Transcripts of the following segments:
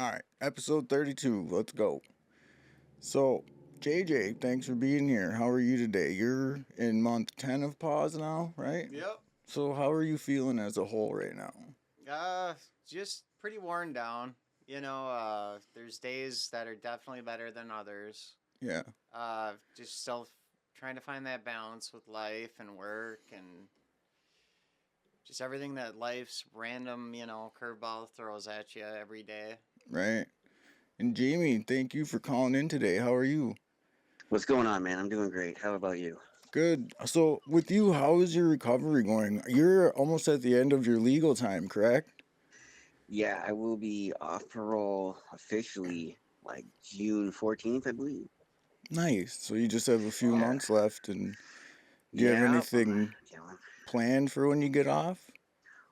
All right, episode 32. Let's go. So, JJ, thanks for being here. How are you today? You're in month 10 of pause now, right? Yep. So, how are you feeling as a whole right now? Uh, just pretty worn down. There's days that are definitely better than others. Yeah, Just still trying to find that balance with life and work and just everything that life's random, curveball throws at you every day. right. And Jamie, thank you for calling in today. How are you? What's going on, man? I'm doing great. How about you? Good. So, with you, how is your recovery going? You're almost at the end of your legal time, correct? Yeah, I will be off parole officially like June 14th, I believe. Nice. So, you just have a few Yeah. months left. And do you have Yeah, I'm anything chilling. planned for when you get off?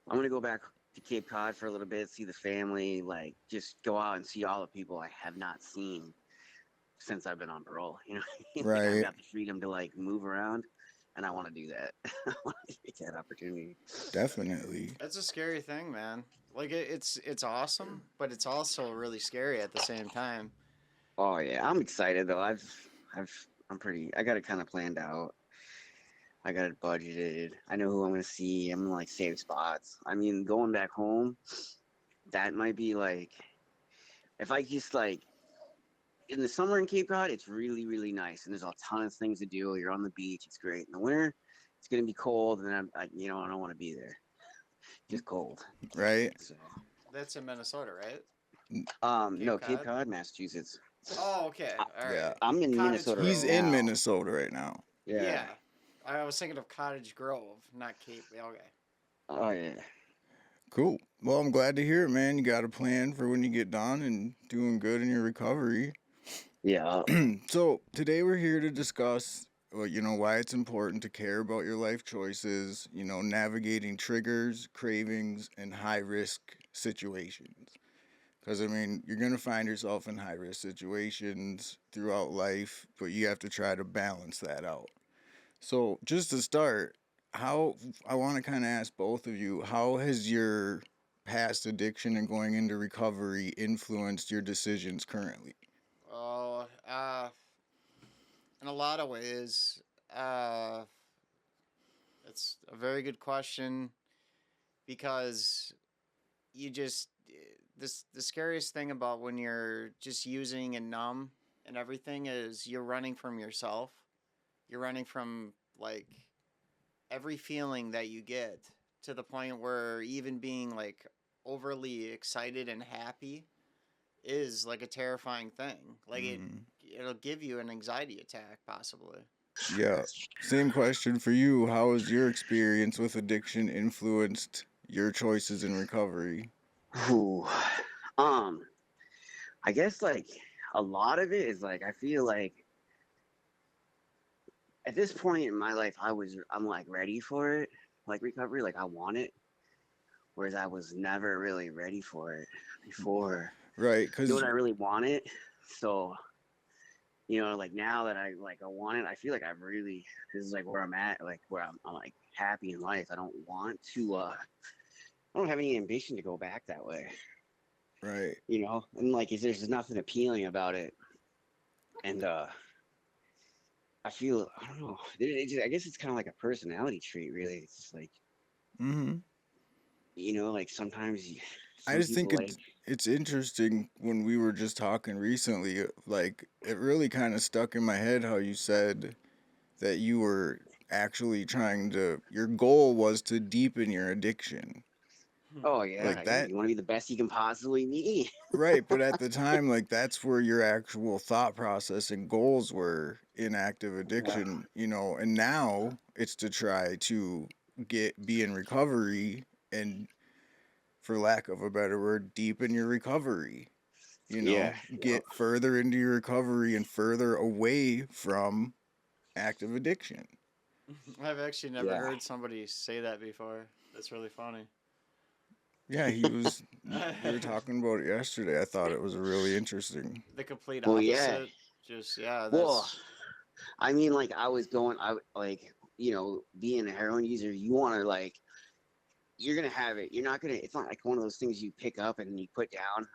I'm gonna go back to Cape Cod for a little bit, see the family, like just go out and see all the people I have not seen since I've been on parole. You know, like I've Right. got the freedom to like move around, and I want to do that. I want to take that opportunity. Definitely. That's a scary thing, man. Like it's awesome, but it's also really scary at the same time. Oh yeah, I'm excited though. I've, I'm pretty. I got it kind of planned out. I got it budgeted. I know who I'm gonna see. I'm gonna like save spots. I mean, going back home, that might be like if I just like in the summer in Cape Cod, it's really really nice and there's a ton of things to do. You're on the beach, it's great. In the winter, it's gonna be cold and I don't want to be there. Just cold. Right. So That's in Minnesota, right? no, Cape Cape Cod. Cod, Massachusetts. Oh, okay. I, All Yeah. right. I'm in Cottage Minnesota right He's Grove. in now. Minnesota right now. Yeah. Yeah. I was thinking of Cottage Grove, not Cape. Okay. Oh yeah. Cool. Well, I'm glad to hear it, man. You got a plan for when you get done and doing good in your recovery. Yeah. So, today we're here to discuss why it's important to care about your life choices, navigating triggers, cravings, and high risk situations. Because, I mean, you're going to find yourself in high risk situations throughout life, but you have to try to balance that out. So, just to start, how I want to kind of ask both of you, how has your past addiction and going into recovery influenced your decisions currently? Oh, in a lot of ways, uh, it's a very good question because you just this the scariest thing about when you're just using and numb and everything is you're running from yourself. You're running from like every feeling that you get to the point where even being like overly excited and happy is like a terrifying thing. Like Mm, it'll give you an anxiety attack possibly. yeah. Same question for you. How has your experience with addiction influenced your choices in recovery? Whew. Um, I guess like a lot of it is like I feel like at this point in my life I'm like ready for it, like recovery, like I want it, whereas I was never really ready for it before. Right, You know because what I really wanted? So, like now that I want it, I feel like I've really this is like where I'm at, like where I'm like happy in life. I don't want to I don't have any ambition to go back that way, right. And like there's nothing appealing about it. And I feel I don't know. I guess it's kind of like a personality trait, really. It's just like Hmm. like sometimes I some just think people like it's interesting when we were just talking recently. Like it really kind of stuck in my head how you said that you were actually trying to. Your goal was to deepen your addiction, oh yeah, like yeah, that. you want to be the best you can possibly be. Right, but at the time, like that's where your actual thought process and goals were in active Yeah, addiction, and now it's to try to be in recovery and, for lack of a better word, deepen your recovery. yeah, yeah. Get further into your recovery and further away from active addiction. I've actually never Yeah. heard somebody say that before. That's really funny. Yeah, we were talking about it yesterday. I thought it was really interesting. The complete Well, yeah. opposite. Just yeah, Well, that's I mean, like I was going, I like, being a heroin user, you want to you're gonna have it. You're not gonna. It's not like one of those things you pick up and you put down.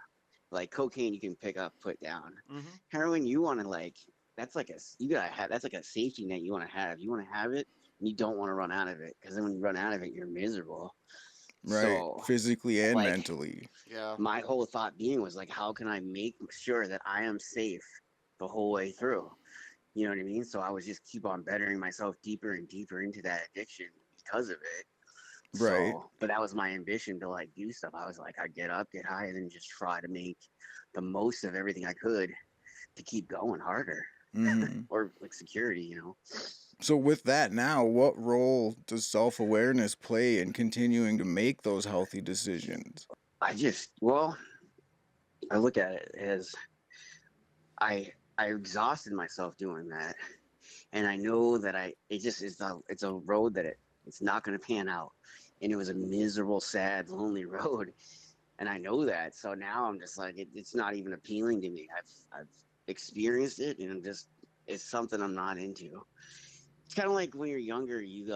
Like cocaine, you can pick up, put down. Mm-hmm. Heroin, you want to like that's like you gotta have that's like a safety net you want to have. You want to have it, and you don't want to run out of it because then when you run out of it, you're miserable. Right, So physically and like mentally. Yeah. my whole thought being was like, how can I make sure that I am safe the whole way through? You know what I mean? So I was just keep on bettering myself deeper and deeper into that addiction because of it. Right. So, but that was my ambition to like do stuff. I was like, I'd get up, get high, and then just try to make the most of everything I could to keep going harder Hmm. or like security, you know? So with that now, what role does self-awareness play in continuing to make those healthy decisions? Well, I look at it as I exhausted myself doing that. And I know that it just is it's a road that it's not going to pan out. And it was a miserable, sad, lonely road. And I know that. So now I'm just like, it's not even appealing to me. I've experienced it and it's something I'm not into. It's kind of like when you're younger, you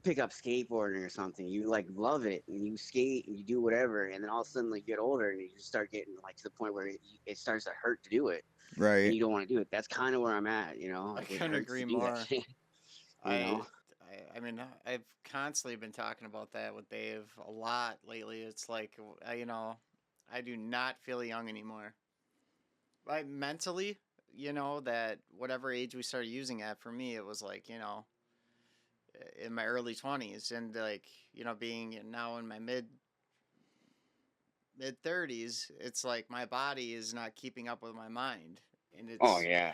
pick up skateboarding or something, you like love it and you skate and you do whatever. And then all of a sudden, like, you get older and you just start getting like to the point where it starts to hurt to do it and Right. you don't want to do it. That's kind of where I'm at, you know, I like it couldn't hurts agree to do that more. shit, you I, know? I mean, I've constantly been talking about that with Dave a lot lately. It's like, I do not feel young anymore. I mentally, that whatever age we started using at, for me, it was like, in my early 20s, and like, being now in my mid 30s, it's like my body is not keeping up with my mind, and Oh, it's yeah.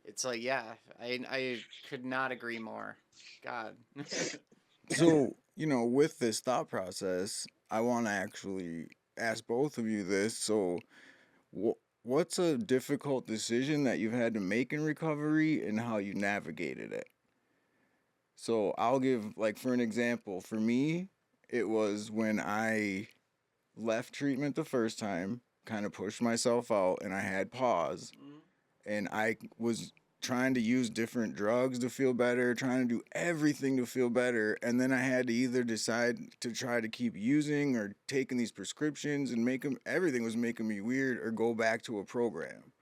it's like, yeah, I could not agree more. God. So, with this thought process, I want to actually ask both of you this. So, what's a difficult decision that you've had to make in recovery and how you navigated it? So, I'll give, like, for an example, for me, it was when I left treatment the first time, kind of pushed myself out, and I had pause, Mm, and I was trying to use different drugs to feel better, trying to do everything to feel better, and then I had to either decide to try to keep using or taking these prescriptions and make them everything was making me weird or go back to a program.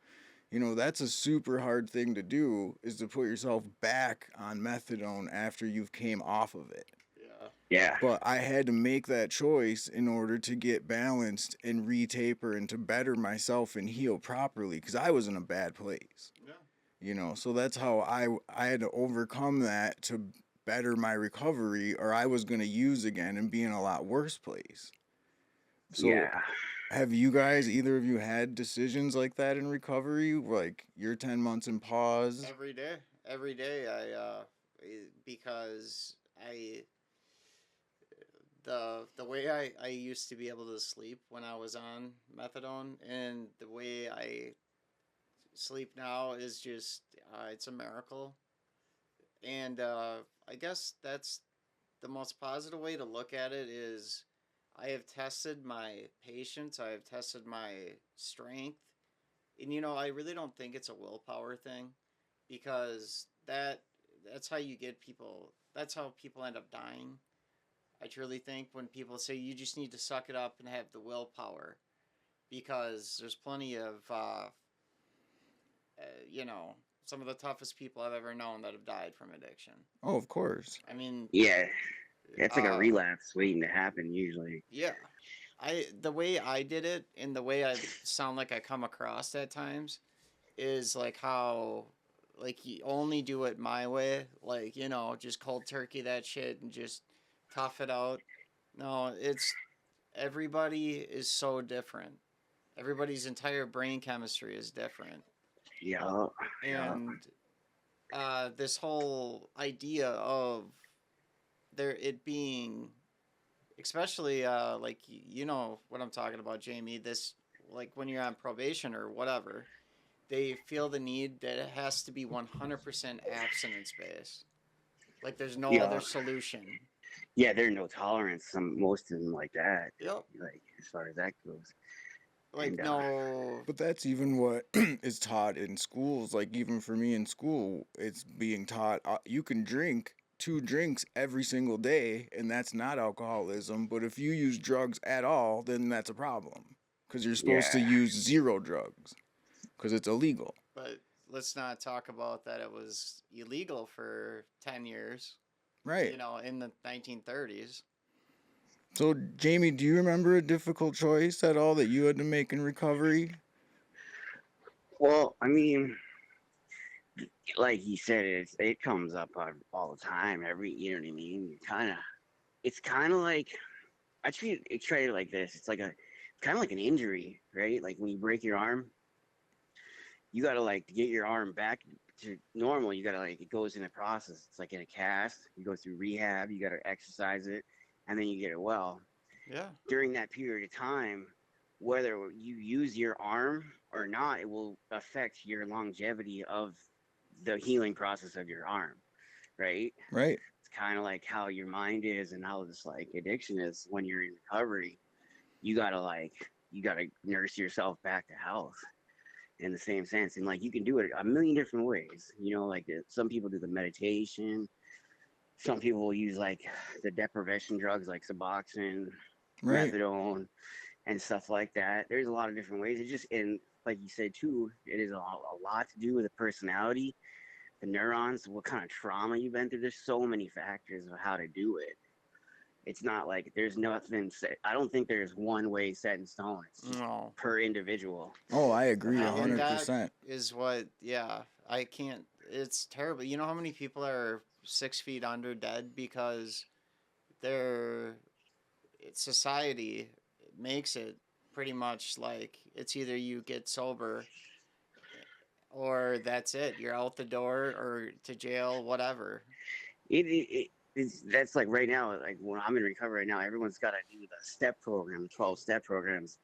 That's a super hard thing to do is to put yourself back on methadone after you've came off of it. yeah. Yeah. But I had to make that choice in order to get balanced and retaper and to better myself and heal properly because I was in a bad place. Yeah. So that's how I had to overcome that to better my recovery or I was going to use again and be in a lot worse place. So Yeah. have you guys, either of you, had decisions like that in recovery, like your 10 months in pause? Every day because the way I used to be able to sleep when I was on methadone, and the way I sleep now is just, it's a miracle. And I guess that's the most positive way to look at it is I have tested my patience, I have tested my strength, and I really don't think it's a willpower thing, because that's how you get people. That's how people end up dying. I truly think when people say you just need to suck it up and have the willpower, because there's plenty of you know some of the toughest people I've ever known that have died from addiction. Oh, of course. I mean, Yeah. It's like a uh, relapse waiting to happen usually. yeah. The way I did it and the way I sound like I come across at times is like how, like, you only do it my way, like, just cold turkey that shit and just tough it out. No, it's everybody is so different. Everybody's entire brain chemistry is different. Yeah. Yeah. And this whole idea of there it being, especially like, what I'm talking about, Jamie, this, like, when you're on probation or whatever, they feel the need that it has to be 100% abstinence based. Like there's no other Yeah. solution. Yeah, there's no tolerance. Most of them like that. Yep. Like as far as that goes. Like And no. But that's even what is taught in schools. Like, even for me in school, it's being taught you can drink 2 drinks every single day, and that's not alcoholism. But if you use drugs at all, then that's a problem because you're supposed to Yeah. use zero drugs because it's illegal. But let's not talk about that. It was illegal for 10 years, Right. in the 1930s. So, Jamie, do you remember a difficult choice at all that you had to make in recovery? Well, I mean, like you said, it comes up all the time. You know what I mean. It's kind of like I try it like this. It's kind of like an injury, right? Like when you break your arm, you gotta like to get your arm back to normal. You gotta like it goes in a process. It's like in a cast. You go through rehab. You gotta exercise it, and then you get it well. Yeah. During that period of time, whether you use your arm or not, it will affect your longevity of the healing process of your arm, right? Right. It's kind of like how your mind is and how this like addiction is when you're in recovery. You gotta nurse yourself back to health in the same sense, and like you can do it a million different ways. Like some people do the meditation. Some people will use like the deprivation drugs like Suboxone, Right. methadone, and stuff like that. There's a lot of different ways. It just and like you said too, it is a lot to do with the personality, the neurons, what kind of trauma you've been through. There's so many factors of how to do it. It's not like there's nothing set. I don't think there's one way set in stone. It's just No. per individual. Oh, I agree a And hundred that percent. is what, yeah, I can't, it's terrible. You know how many people are 6 feet under dead because their society makes it pretty much like it's either you get sober or that's it. You're out the door or to jail, whatever. That's like right now. Like when I'm in recovery right now, everyone's got to do the step program, 12-step programs,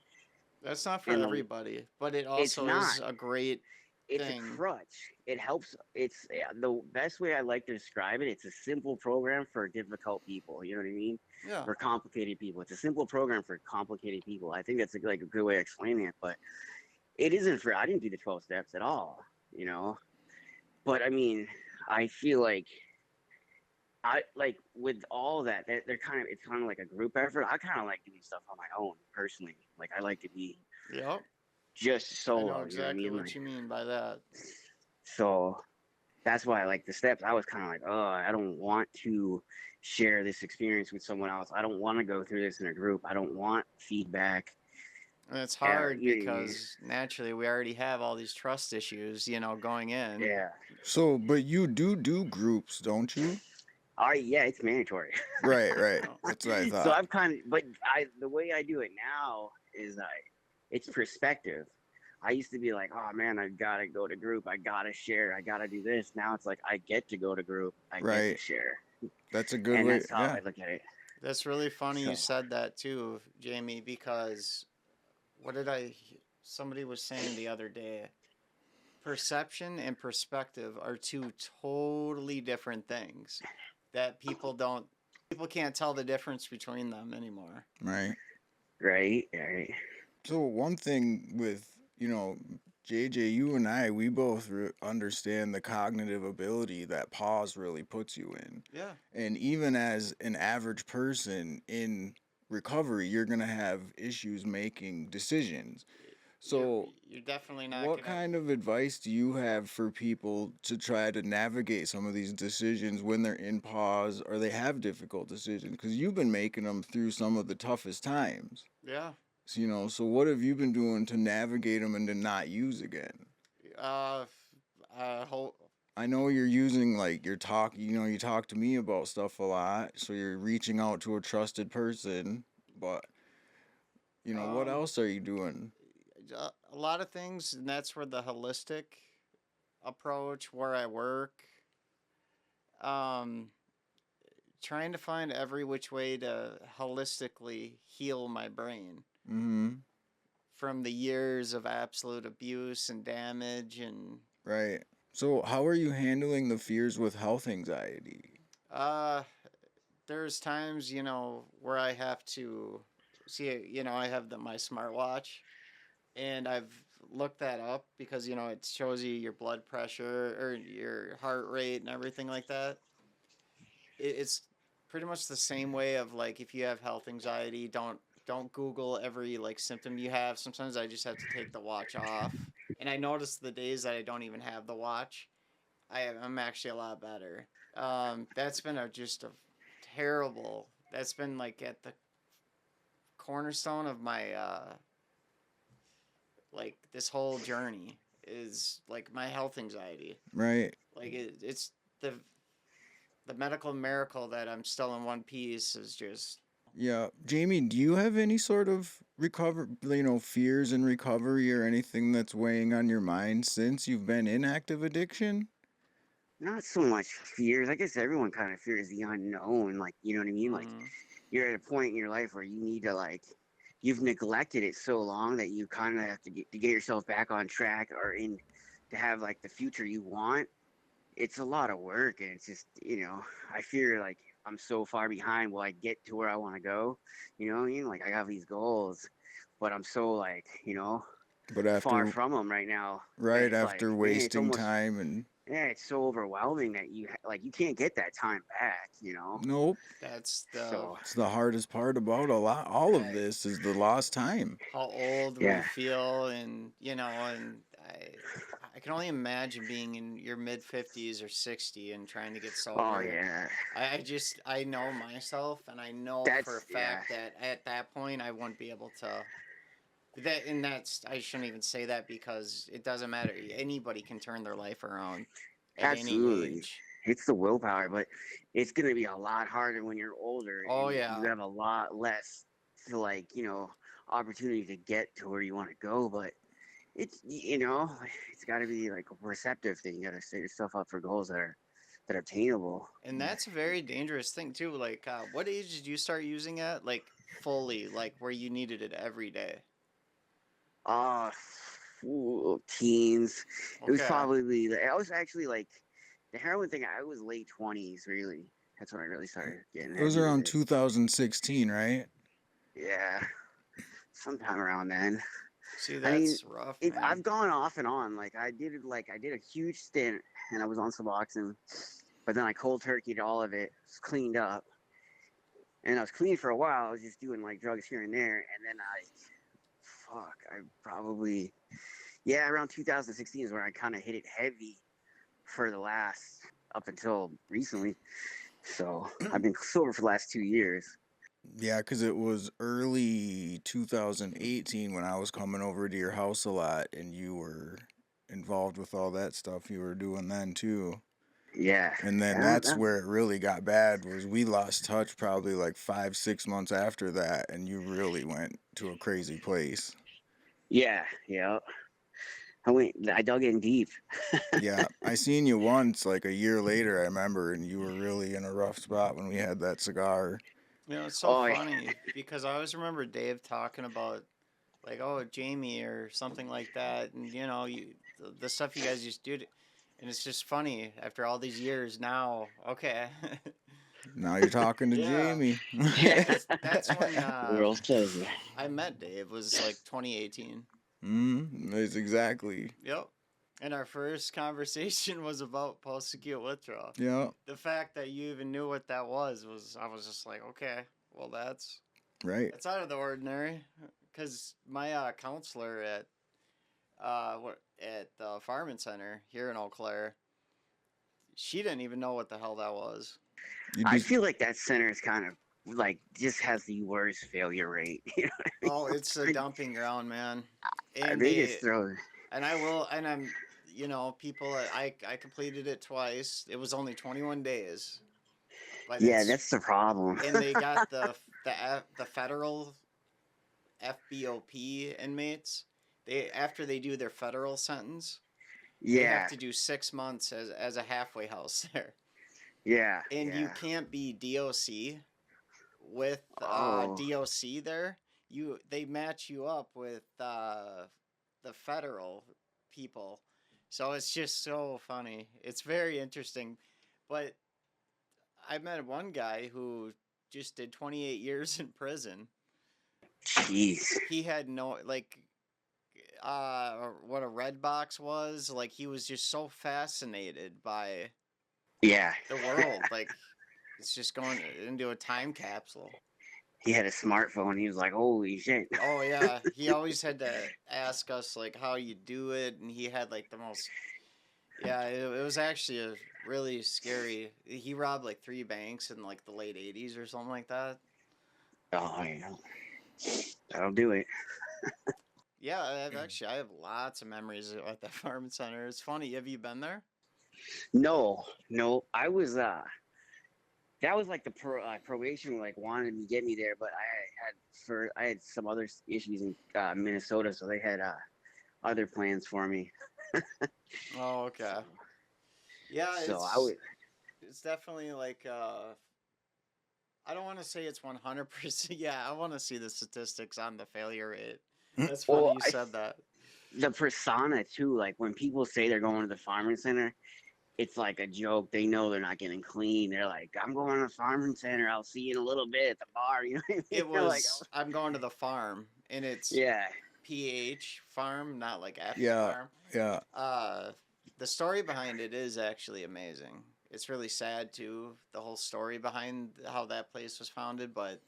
That's not for and everybody, but it it's also not. is a great It's a thing. crutch. It helps. It's the best way I like to describe it. It's a simple program for difficult people. You know what I mean? Yeah. For complicated people, it's a simple program for complicated people. I think that's like a good way of explaining it. But it isn't for. I didn't do the 12 steps at all. You know. But I mean, I feel like I like with all that. They're kind of. It's kind of like a group effort. I kind of like doing stuff on my own personally. Like I like to be Yep. just I know solo. You know what I exactly mean? what you mean by that. So that's why I like the steps. I was kind of like, oh, I don't want to share this experience with someone else. I don't want to go through this in a group. I don't want feedback. And it's hard You, because naturally we already have all these trust issues, going in. yeah. So, but you do groups, don't you? All right. Yeah, it's mandatory. Right, right. Oh, That's what I So thought. I've kind of, but the way I do it now is it's perspective. I used to be like, oh man, I gotta go to group. I gotta share. I gotta do this. Now it's like I get to go to group. I get to Right. share, That's a good and way. that's how Yeah. I look at it. that's really funny you So said that too, Jamie, because what did somebody was saying the other day? Perception and perspective are two totally different things that people can't tell the difference between them anymore. Right. right. So one thing with JJ, you and I, we both understand the cognitive ability that pause really puts you in, Yeah. and even as an average person in recovery, you're gonna have issues making decisions. You're So you're definitely not what gonna. kind of advice do you have for people to try to navigate some of these decisions when they're in pause or they have difficult decisions? Because you've been making them through some of the toughest times. Yeah. So what have you been doing to navigate them and to not use again? Uh, I hope. I know you're using like your talk, you talk to me about stuff a lot, so you're reaching out to a trusted person, but what Um, else are you doing? a lot of things, and that's where the holistic approach, where I work, um, trying to find every which way to holistically heal my brain Mhm. from the years of absolute abuse and damage and Right. So how are you handling the fears with health anxiety? uh there's times where I have to see I have my smartwatch and I've looked that up because it shows you your blood pressure or your heart rate and everything like that. It's pretty much the same way of like if you have health anxiety, don't Google every like symptom you have. Sometimes I just have to take the watch off. And I notice the days that I don't even have the watch, I'm actually a lot better. That's been just a terrible. That's been like at the cornerstone of my like this whole journey is like my health anxiety. Right. Like it's the the medical miracle that I'm still in one piece is just Yeah. Jamie, do you have any sort of fears in recovery or anything that's weighing on your mind since you've been in active addiction? Not so much fears. I guess everyone kind of fears the unknown. Like, you know what I mean? Like, mm, you're at a point in your life where you need to like, you've neglected it so long that you kind of have to get yourself back on track or in to have like the future you want. It's a lot of work, and it's just, I fear like I'm so far behind. Will I get to where I want to go? You know what I mean? Like, I have these goals, but I'm so like, But far after from them right now that right it's like, after man, it's wasting almost, time and yeah, it's so overwhelming that like you can't get that time back. nope. that's the So It's the hardest part about a lot all of I, this is the lost time. how old we yeah. feel, and and I can only imagine being in your mid 50s or 60 and trying to get Oh sober. yeah. I know myself, and I know for a Yeah. fact that at that point I wouldn't be able to. That and that's I shouldn't even say that because it doesn't matter. Anybody can turn their life around at any Absolutely. age. It's the willpower, but it's gonna be a lot harder when you're older Oh and you yeah, have a lot less to like, opportunity to get to where you want to go. But it's gotta be like a perceptive thing. You gotta set yourself up for goals that are attainable. and that's a very dangerous thing too. Like, what age did you start using it? Like fully, like where you needed it every day. Uh Teens. It was Okay. probably I was actually like the heroin thing, I was late 20s really. That's when I really started getting It was heavy with around it. 2016, right? Yeah. Sometime around then. See, I mean, that's rough, I've man. gone off and on. Like I did a huge stint, and I was on Suboxone, but then I cold turkeyed all of it, was cleaned up, and I was clean for a while. I was just doing like drugs here and there, and then I probably, yeah, around 2016 is where I kind of hit it heavy for the last up until recently. So I've been sober for the last 2 years. Yeah, because it was early 2018 when I was coming over to your house a lot and you were involved with all that stuff you were doing then too. Yeah, And then that's where it really got bad was we lost touch probably like 5, 6 months after that and you really went to a crazy place. yeah, yeah. I dug in deep. Yeah, I seen you once like a year later I remember and you were really in a rough spot when we had that cigar. It's so Oh, funny because I always remember Dave talking about like, oh, Jamie or something like that, and the stuff you guys just do, and it's just funny after all these years now. Okay, Now you're talking to yeah, Jamie. yeah. that's when World pleasure. I met Dave was like 2018. That's exactly. Yep. And our first conversation was about post-acute withdrawal. Yeah, The fact that you even knew what that was I was just like, okay, well right. that's out of the ordinary. Because my counselor at the Fireman Center here in Eau Claire, she didn't even know what the hell that was. You I just feel like that center is kind of like just has the worst failure rate. You know what Oh, it's a I mean? dumping ground, man. Like, And they just throw. I'm people I completed it twice. It was only 21 days, but Yeah, it's that's the problem. and they got the federal FBOP inmates. They after they do their federal sentence, they have Yeah, to do 6 months as a halfway house there, yeah, and you yeah. can't be DOC with Oh, DOC there. They match you up with the federal people, so it's just so funny. It's very interesting, but I met one guy who just did 28 years in prison. jeez. He had no like what a red box was. Like he was just so fascinated by Yeah, the world. Like it's just going into a time capsule. he had a smartphone. He was like, "Holy shit!" Oh yeah, he always had to ask us like how you do it, and he had like the most. Yeah, it was actually a really scary. He robbed like 3 banks in like the late '80s or something like that. Oh yeah, that'll do it. Yeah, I have lots of memories at that farming center. It's funny. Have you been there? No, no, I was that was like the probation like wanted to get me there, but I had some other issues in Minnesota, so they had other plans for me. Oh, So okay. Yeah, so I would. it's definitely like I don't want to say it's 100%. Yeah, I want to see the statistics on the failure rate. That's funny Well, you said that. the persona too. Like when people say they're going to the farming center, it's like a joke. They know they're not getting clean. They're like, "I'm going to the farming center. I'll see you in a little bit at the bar." You know what I mean? It They're like, was I'm going to the farm and it's "Yeah, PH farm, not like F Yeah, farm. yeah, Uh the story behind it is actually amazing. It's really sad too, the whole story behind how that place was founded, but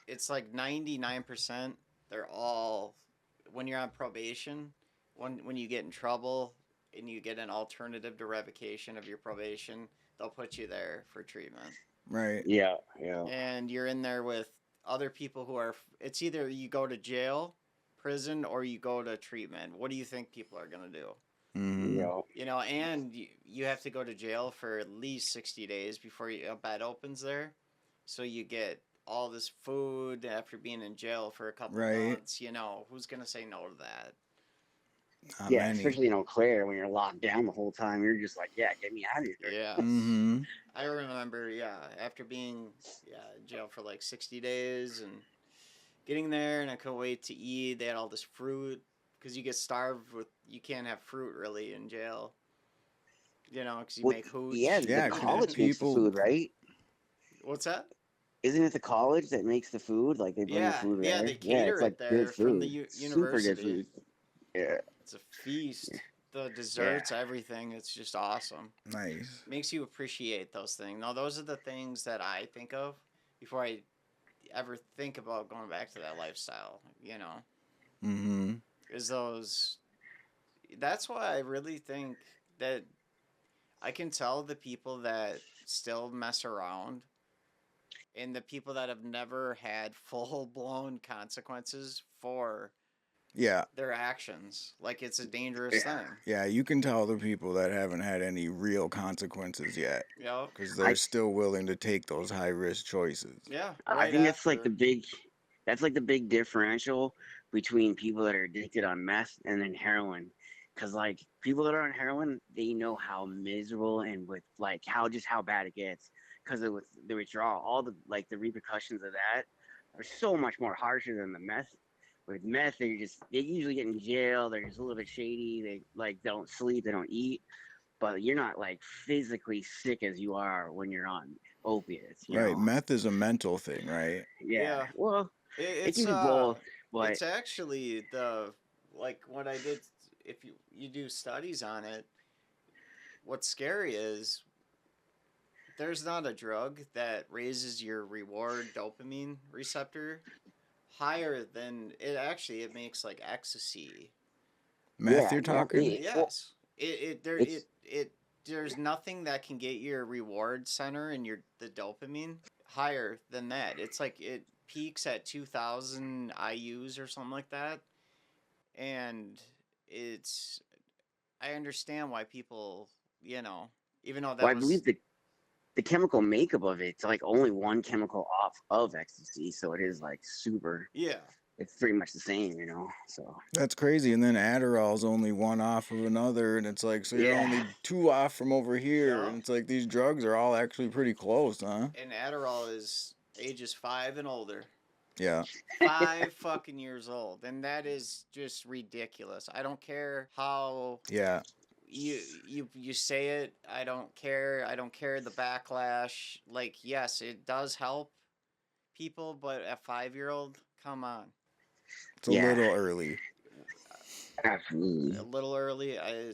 it's like 99% they're all when you're on probation, when you get in trouble and you get an alternative to revocation of your probation, they'll put you there for treatment. right. yeah, yeah, And you're in there with other people who are it's either you go to jail, prison, or you go to treatment. What do you think people are going to do? Mm-hmm. yeah, And you have to go to jail for at least 60 days before a bed opens there. So you get all this food after being in jail for a couple Right. months. Who's going to say no to that? Not yeah." many. Especially Claire, when you're locked down the whole time, you're just like, "Yeah, get me out of here." Yes. Mm-hmm. I remember, yeah, after being in jail for like 60 days and getting there, and I couldn't wait to eat. They had all this fruit because you get starved with, you can't have fruit really in jail, because you Well, make yeah, hooch. the Yeah, because college makes the people. food, right? What's that? Isn't it the college that makes the food? Like they bring the Yeah, food yeah, there. they Yeah, it's cater like it good there from the food, super good university. food. Yeah, It's a feast. The yeah, desserts, everything. It's just awesome. Nice. Makes you appreciate those things. Now, those are the things that I think of before I ever think about going back to that lifestyle. Mm-hmm. Is those. That's why I really think that I can tell the people that still mess around and the people that have never had full blown consequences for Yeah, their actions. Like it's a dangerous yeah. thing. yeah. You can tell the people that haven't had any real consequences yet, Yep. because I they're still willing to take those high risk choices. Yeah. I Right think that's like after. that's like the big differential between people that are addicted on meth and then heroin. Cause like people that are on heroin, they know how miserable and with like how bad it gets. Cause with the withdrawal, all the like the repercussions of that are so much more harsher than the meth. With meth, they usually get in jail. They're just a little bit shady. They like don't sleep. They don't eat. But you're not like physically sick as you are when you're on opiates. You Right. know. Meth is a mental thing, right? Yeah. Yeah. Well, it It's can be both, but it's actually the like what I did. If you do studies on it, what's scary is there's not a drug that raises your reward dopamine receptor higher than it. Actually, it makes like ecstasy. Meth, yeah, you're yeah. talking? Well, Yes, it's it there's nothing that can get your reward center and your the dopamine higher than that. It's like it peaks at 2,000 IU's or something like that, and it's I understand why people even though well, that I believe was the chemical makeup of it's like only one chemical off of ecstasy, so it is like super. yeah It's pretty much the same, you know. So That's crazy. And then Adderall's only one off of another, and it's like, so you're yeah, only two off from over here. yeah, And it's like these drugs are all actually pretty close, huh? and Adderall is ages 5 and older. Yeah. 5 fucking years old, and that is just ridiculous. I don't care how Yeah. you say it. I don't care the backlash. Like, yes, it does help people, but a 5-year-old, come on. It's a yeah, little early. A absolutely. little early. I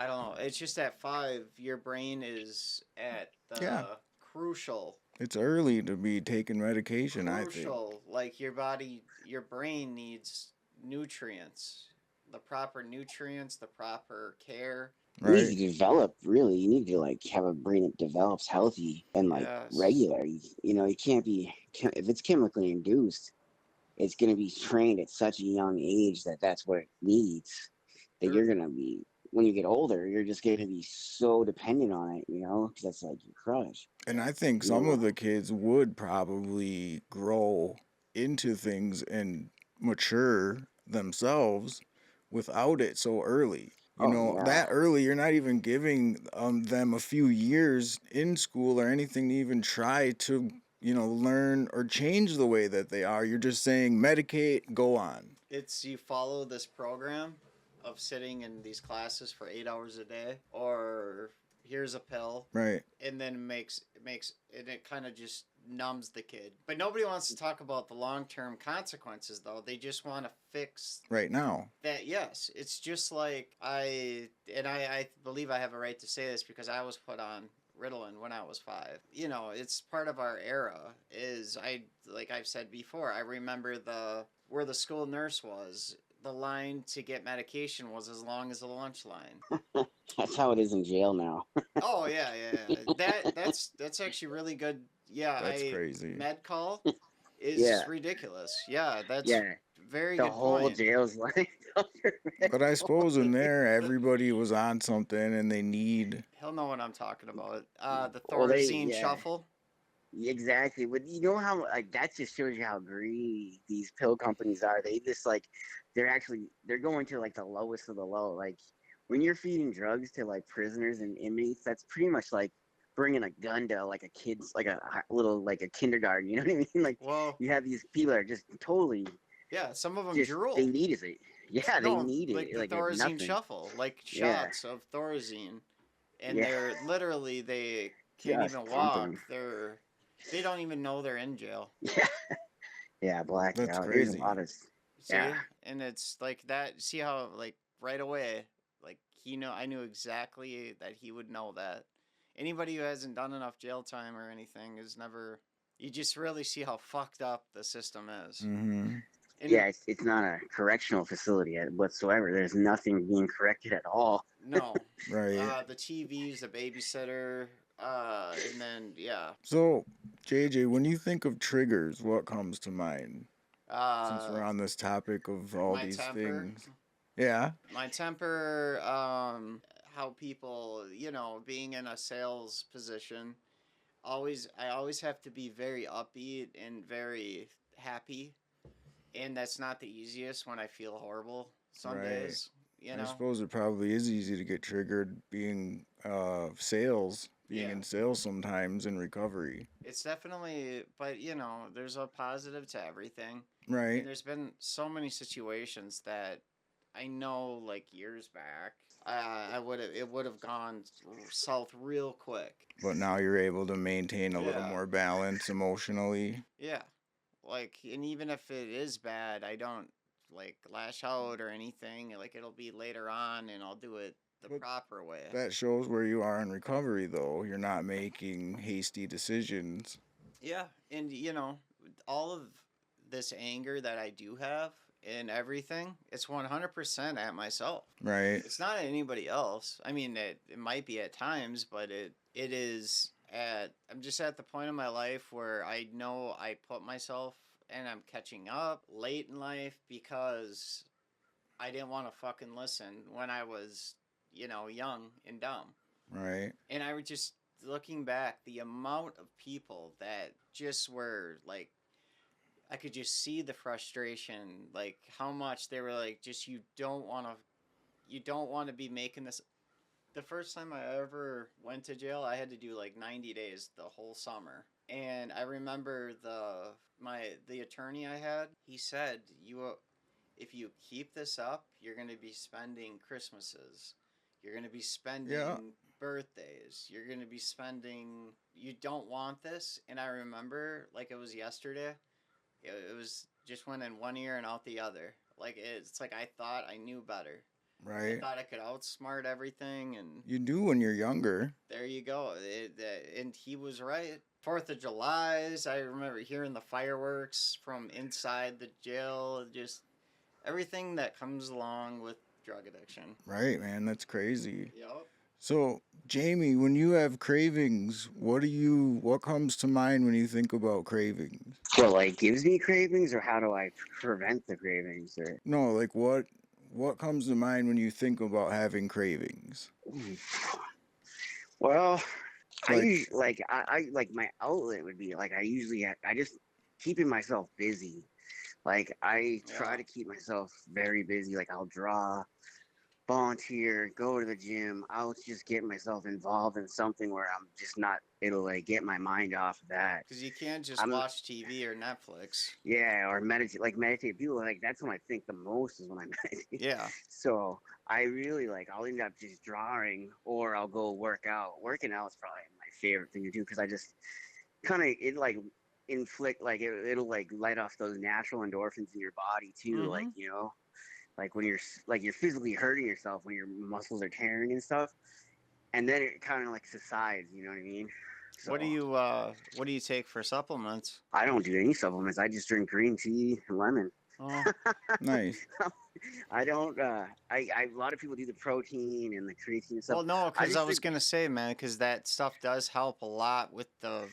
don't know. It's just at 5 your brain is at Yeah. the crucial It's early to be taking medication, I think. Crucial. Like your brain needs nutrients, the proper nutrients, the proper care. You need Right? to develop, really. You need to like have a brain that develops healthy and like Yes. regular. You can't be if it's chemically induced, it's going to be trained at such a young age that that's what it needs. That There, you're going to be when you get older, you're just going to be so dependent on it. Because that's like your crush. And yeah. I think You some know? of the kids would probably grow into things and mature themselves without it so early. Oh yeah. That early, you're not even giving them a few years in school or anything to even try to, learn or change the way that they are. You're just saying medicate, go on. It's you follow this program of sitting in these classes for 8 hours a day, or here's a pill, Right. and then it makes and it kind of just numbs the kid. But nobody wants to talk about the long term consequences, though. They just want to fix Right now. that. Yes, it's just like I believe I have a right to say this because I was put on Ritalin when I was 5. It's part of our era. Is I like I've said before. I remember the where the school nurse was. The line to get medication was as long as the lunch line. That's how it is in jail now. Oh yeah, yeah, yeah. That's actually really good. Yeah, That's I crazy. med call is Yeah. ridiculous. Yeah, that's Yeah. very The good whole point. jail's like under But I medical. suppose in there, everybody was on something and they need. He'll know what I'm talking about. The Well, Thorazine yeah. shuffle. Exactly. But you know how like that just shows you how greedy these pill companies are. They just like they're going to like the lowest of the low. Like when you're feeding drugs to like prisoners and inmates, that's pretty much like bringing a gun to like a kid's like a little like a kindergarten. You know what I mean? Like Well, you have these people that are just totally yeah, some of them just they drool. need it. Yeah, they No, need like it. the Like if Thorazine nothing. shuffle, like Yeah. shots of Thorazine, and Yeah. they're literally they can't Just even pumping walk. them. They don't even know they're in jail. Yeah. Yeah. Blacked That's out. There's a crazy. lot of yeah. See, and it's like that. See how like right away, like I knew exactly that he would know that. Anybody who hasn't done enough jail time or anything is never. You just really see how fucked up the system is. Mm-hmm. And Yeah, it's not a correctional facility whatsoever. There's nothing being corrected at all. no, Right. the TV's a babysitter, and then yeah, So, JJ, when you think of triggers, what comes to mind? Since uh, we're on this topic of all my these temper, things. Yeah. my temper, how people, being in a sales position, I always have to be very upbeat and very happy, and that's not the easiest when I feel horrible some Right. days. You I know, suppose it probably is easy to get triggered being yeah. in sales sometimes in recovery. It's definitely, but there's a positive to everything. And Right. there's been so many situations that I know, like years back, it would have gone south real quick. But now you're able to maintain a little Yeah, more balance emotionally. yeah. Like, and even if it is bad, I don't like lash out or anything. Like, it'll be later on, and I'll do it the But proper way. that shows where you are in recovery, though. You're not making hasty decisions. Yeah, and all of this anger that I do have and everything, it's 100% at myself. Right. It's not at anybody else. I mean, it might be at times, but it is I'm just at the point in my life where I know I put myself and I'm catching up late in life because I didn't want to fucking listen when I was, young and dumb. Right. And I was just looking back, the amount of people that just were like, I could just see the frustration, like how much they were like, just you don't want to be making this. The first time I ever went to jail, I had to do like 90 days the whole summer. And I remember the attorney I had, he said, if you keep this up, you're going to be spending Christmases. You're going to be Yeah. spending birthdays. You're going to be spending. You don't want this. And I remember like it was yesterday. It was just went in one ear and out the other. Like it's like I thought I knew better. I Right. thought I could outsmart everything, and You do when you're younger. there you go. And he was right. 4th of July's, I remember hearing the fireworks from inside the jail. Just everything that comes along with drug addiction. Right, man. That's crazy. Yep. So, Jamie, when you have cravings, what comes to mind when you think about cravings? Well, like gives me cravings, or how do I prevent the cravings? Or No, like what comes to mind when you think about having cravings? well, I Like, usually I like my outlet would be like I just keeping myself busy. Like I try Yeah. to keep myself very busy. Like I'll draw, volunteer, go to the gym. I'll just get myself involved in something where I'm just not. It'll like get my mind off of that. Because you can't just I'm watch TV or Netflix. Yeah, or meditate. Like meditate. People like that's when I think the most is when I meditate. Yeah. So I really like. I'll end up just drawing, or I'll go work out. Working out is probably my favorite thing to do because I just kind of it like inflict like it'll like light off those natural endorphins in your body too. Like Mm-hmm. like when you're physically hurting yourself when your muscles are tearing and stuff, and then it kind of like subsides. You know what I mean? What do So you take for supplements? I don't do any supplements. I just drink green tea and lemon. Oh, nice. I don't. I a lot of people do the protein and the creatine and stuff. well, no, I because I just was drink. gonna say, man, because that stuff does help a lot with the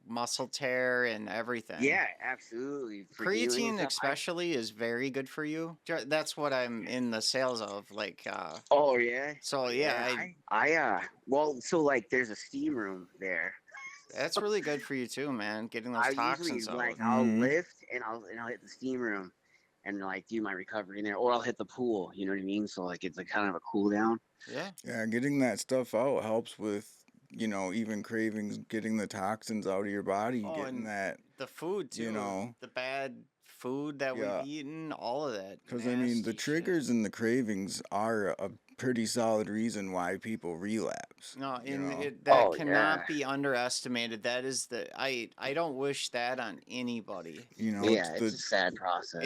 muscle tear and everything. Yeah, absolutely for healing and Creatine, stuff. especially, is very good for you. That's what I'm in the sales of. Oh yeah, So yeah, yeah. Well, so like there's a steam room there. that's really good for you too, man. Getting those I usually toxins like out. I'll Mm. lift and I'll hit the steam room and like do my recovery in there, or I'll hit the pool. You know what I mean? So like it's like kind of a cool down. Yeah. Yeah, getting that stuff out helps with, even cravings, getting the toxins out of your body, Oh, getting and that, the food you too. know, The bad food that we've yeah. eaten, all of that Because, I mean, the nasty shit. triggers and the cravings are a pretty solid reason why people relapse, No, you and know? that Oh yeah, cannot be underestimated. That is I don't wish that on anybody. It's yeah. It's the, a sad process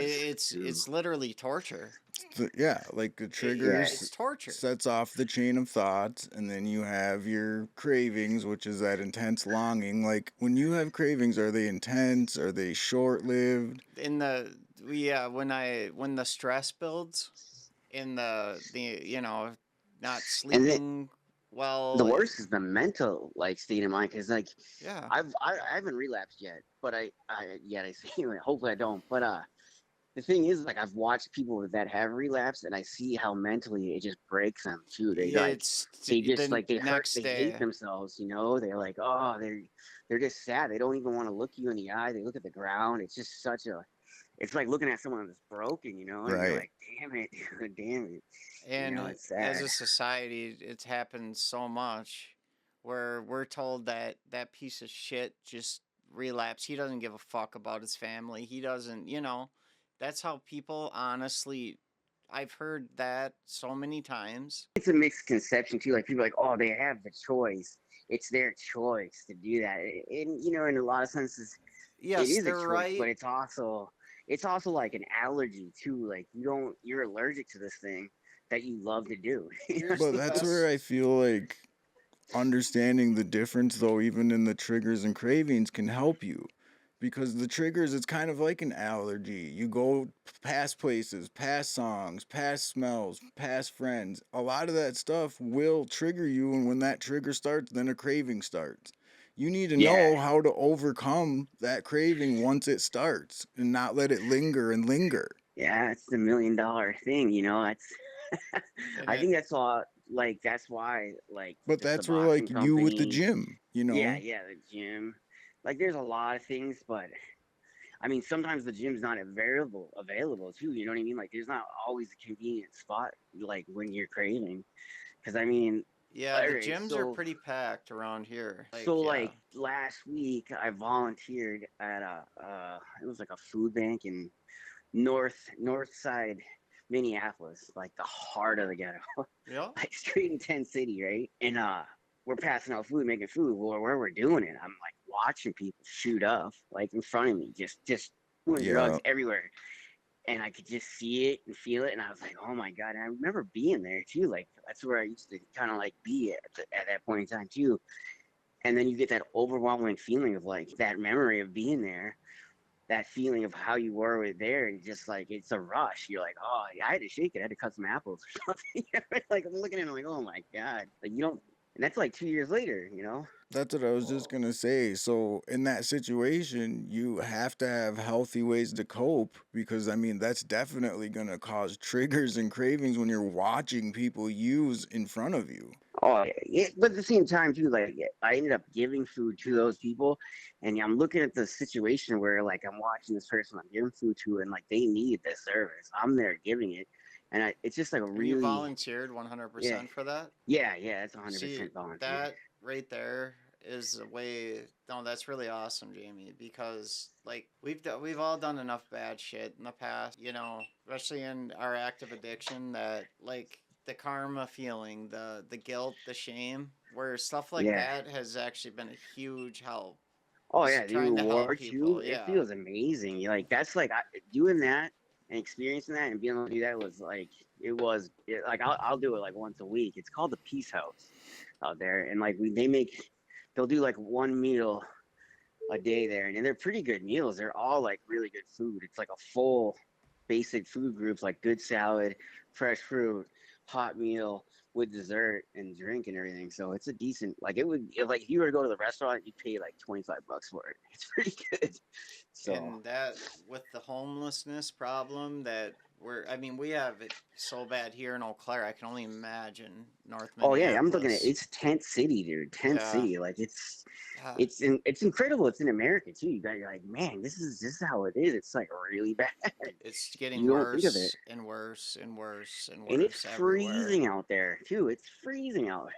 too. It's literally torture. yeah, like the Yeah, triggers It's torture. sets off the chain of thoughts, and then you have your cravings, which is that intense longing. Like, when you have cravings, are they intense? Are they short lived? In the yeah, when the stress builds in the not and then sleeping well, the worst is the mental like state of mind because like yeah. I haven't relapsed yet, but I say hopefully I don't. But the thing is like I've watched people that have relapsed and I see how mentally it just breaks them too. It's They just the like next they hate day. themselves, you know. They're like oh they're just sad. They don't even want to look you in the eye. They look at the ground. It's just such a it's like looking at someone that's broken, you know, and you're Right. like damn it, damn it, you know. And It's as sad. a society, it's happened so much where we're told that that piece of shit just relapse. He doesn't give a fuck about his family. He doesn't, that's how people honestly, I've heard that so many times. It's a mixed conception too. Like people are like, oh, they have the choice. It's their choice to do that. And you know, in a lot of senses, it Yes, is a they're choice, but right. it's also like an allergy too. Like you're allergic to this thing that you love to do. You know? Here's But the that's best. where I feel like understanding the difference, though, even in the triggers and cravings, can help you. Because the triggers, it's kind of like an allergy. You go past places, past songs, past smells, past friends. A lot of that stuff will trigger you, and when that trigger starts, then a craving starts. You need to Yeah, know how to overcome that craving once it starts and not let it linger and linger. yeah, it's the $1 million thing. You know, that's And I it, think that's all. Like that's why like But just the that's where, boxing like, you with the company. gym. Yeah, the gym. Like there's a lot of things, but I mean, sometimes the gym's not available too. You know what I mean? Like, there's not always a convenient spot like when you're craving. Because I mean, yeah, all the right, gyms are pretty packed around here. Yeah. like last week I volunteered at it was like a food bank in north side Minneapolis, like the heart of the ghetto, Yeah. like straight in Tent City, right? And we're passing out food, making food. Well, where we're doing it, I'm like watching people shoot up like in front of me, just doing drugs Yeah. everywhere. and I could just see it and feel it, and I was like, oh my god! And I remember being there too. Like that's where I used to kind of like be at that point in time too. And then you get that overwhelming feeling of like that memory of being there, that feeling of how you were with there, and just like it's a rush. You're like, oh, yeah, I had to shake it, I had to cut some apples or something. Like I'm looking at it, I'm like, oh my god, like you don't. And that's like 2 years later, you know. That's what I was just Well, gonna say. So in that situation, you have to have healthy ways to cope because I mean that's definitely gonna cause triggers and cravings when you're watching people use in front of you. Oh yeah, yeah, but at the same time too, like I ended up giving food to those people, and I'm looking at the situation where like I'm watching this person I'm giving food to, and like they need this service. I'm there giving it, and it's just like a and you really volunteered yeah, 100% for that? yeah, it's See, 100% volunteer. that right there is a way. No, that's really awesome, Jamie. Because like we've all done enough bad shit in the past, especially in our active addiction. That like the karma feeling, the guilt, the shame, where stuff like Yeah. that has actually been a huge help. Oh Is yeah, the trying to help reward people. too. It Yeah, feels amazing. Like that's like doing that and experiencing that and being able to do that was like like I'll do it like once a week. It's called the Peace House out there, and like they'll do like one meal a day there, and they're pretty good meals. They're all like really good food. It's like a full basic food groups like good salad, fresh fruit, hot meal with dessert and drink and everything. So it's a decent like it would if you were to go to the restaurant, you'd pay like $25 for it. It's pretty good. So and that with the homelessness problem that we have it so bad here in Eau Claire. I can only imagine North oh yeah, I'm looking at Minneapolis. it's tent city, dude. Tent Yeah, city. Like yeah, it's incredible. It's in America too. You're like, man, this is how it is. It's like really bad. it's getting You don't think of it. worse and worse and worse and And it's worse everywhere. freezing out there too. It's freezing out.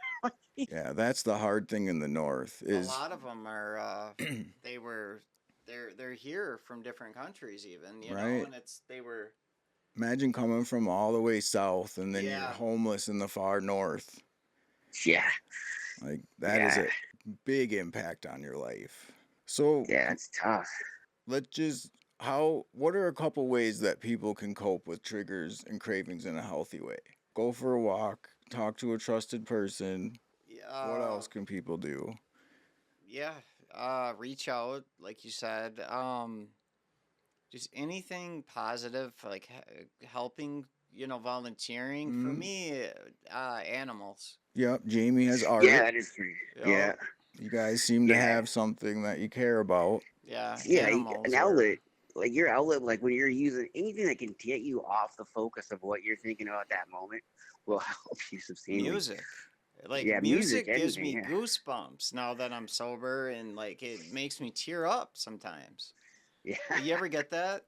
Yeah, that's the hard thing in the north A is lot of them are they were they're here from different countries even, right. and it's they were Imagine coming from all the way south and then you're yeah. homeless in the far north. Yeah, Like that is yeah, a big impact on your life. So yeah. It's tough. let's just how what are a couple ways that people can cope with triggers and cravings in a healthy way? Go for a walk, talk to a trusted person. What uh else can people do? yeah, reach out like you said. Just anything positive like helping, volunteering for Mm, me. Animals. yep, Jamie has Yeah, art. that is true. Yep. Yeah, You guys seem to yeah, have something that you care about. Yeah, yeah. An animals are. outlet, like your outlet, like when you're using anything that can get you off the focus of what you're thinking about that moment, will help you substantially. Music. Like Yeah, music, music gives anything. me Yeah, goosebumps now that I'm sober, and like it makes me tear up sometimes. yeah. You ever get that?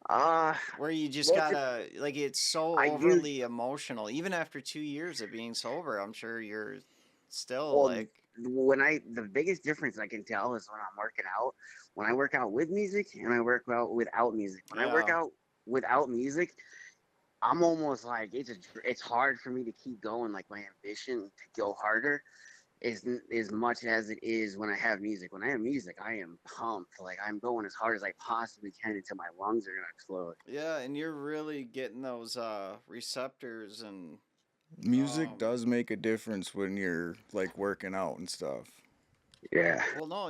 Uh, Where you just well, it's a, gotta like it's so I do. overly emotional. Even after 2 years of being sober, I'm sure you're still Well, like, the biggest difference I can tell is when I'm working out. When I work out with music and I work out without music. When I work yeah, out without music, I'm almost like it's hard for me to keep going. Like my ambition to go harder is as much as it is when I have music. When I have music, I am pumped. Like I'm going as hard as I possibly can until my lungs are gonna explode. yeah, and you're really getting those receptors and Music um does make a difference when you're like working out and stuff. Yeah. well, no,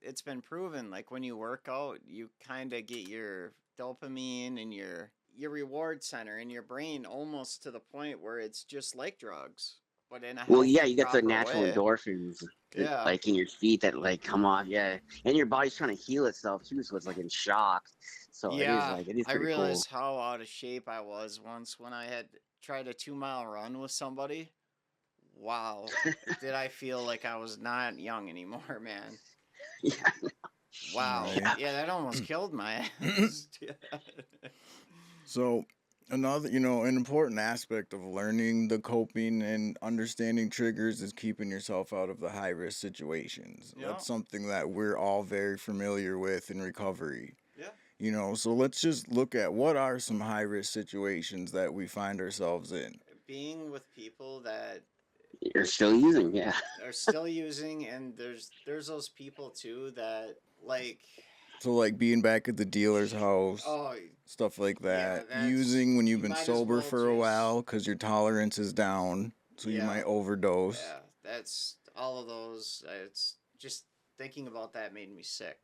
it's been proven like when you work out, you kind of get your dopamine and your reward center in your brain almost to the point where it's just like drugs, but in a Well, yeah, healthy, you get the proper natural way. endorphins that, Yeah. like in your feet that like come off. Yeah, and your body's trying to heal itself too, so it's like in shock. So Yeah, it is I pretty cool. realized how out of shape I was once when I had tried a 2 mile run with somebody. Wow, did I feel like I was not young anymore, man. Wow. Right. Yeah. Yeah, that almost killed my ass. So another, an important aspect of learning the coping and understanding triggers is keeping yourself out of the high risk situations. Yeah. That's something that we're all very familiar with in recovery. Yeah. So let's just look at what are some high risk situations that we find ourselves in. Being with people that You're still using. Yeah. are still using, and there's those people too that like So like being back at the dealer's house, Oh, stuff like yeah, that. that's Using when you've you been might as sober well for a just while because your tolerance is down, so you yeah, might overdose. yeah. That's all of those. It's just thinking about that made me sick,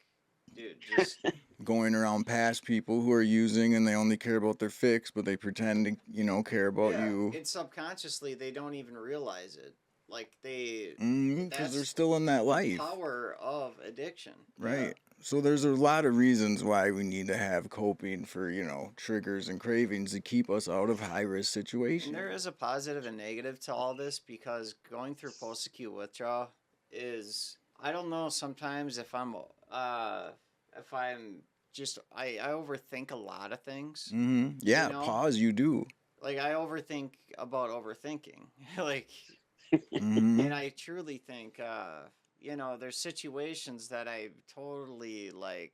dude. Just Going around past people who are using and they only care about their fix, but they pretend to, care about yeah, you. and subconsciously they don't even realize it. Like they, Because they're that's still in that the life. power of addiction. Yeah. Right. So there's a lot of reasons why we need to have coping for, triggers and cravings to keep us out of high risk And there situations. is a positive and negative to all this because going through post acute withdrawal is I don't know sometimes if I'm just I overthink a lot of things, you Yeah, know? pause, you do. Like I overthink about overthinking. like and Mm-hmm. I truly think there's situations that I totally like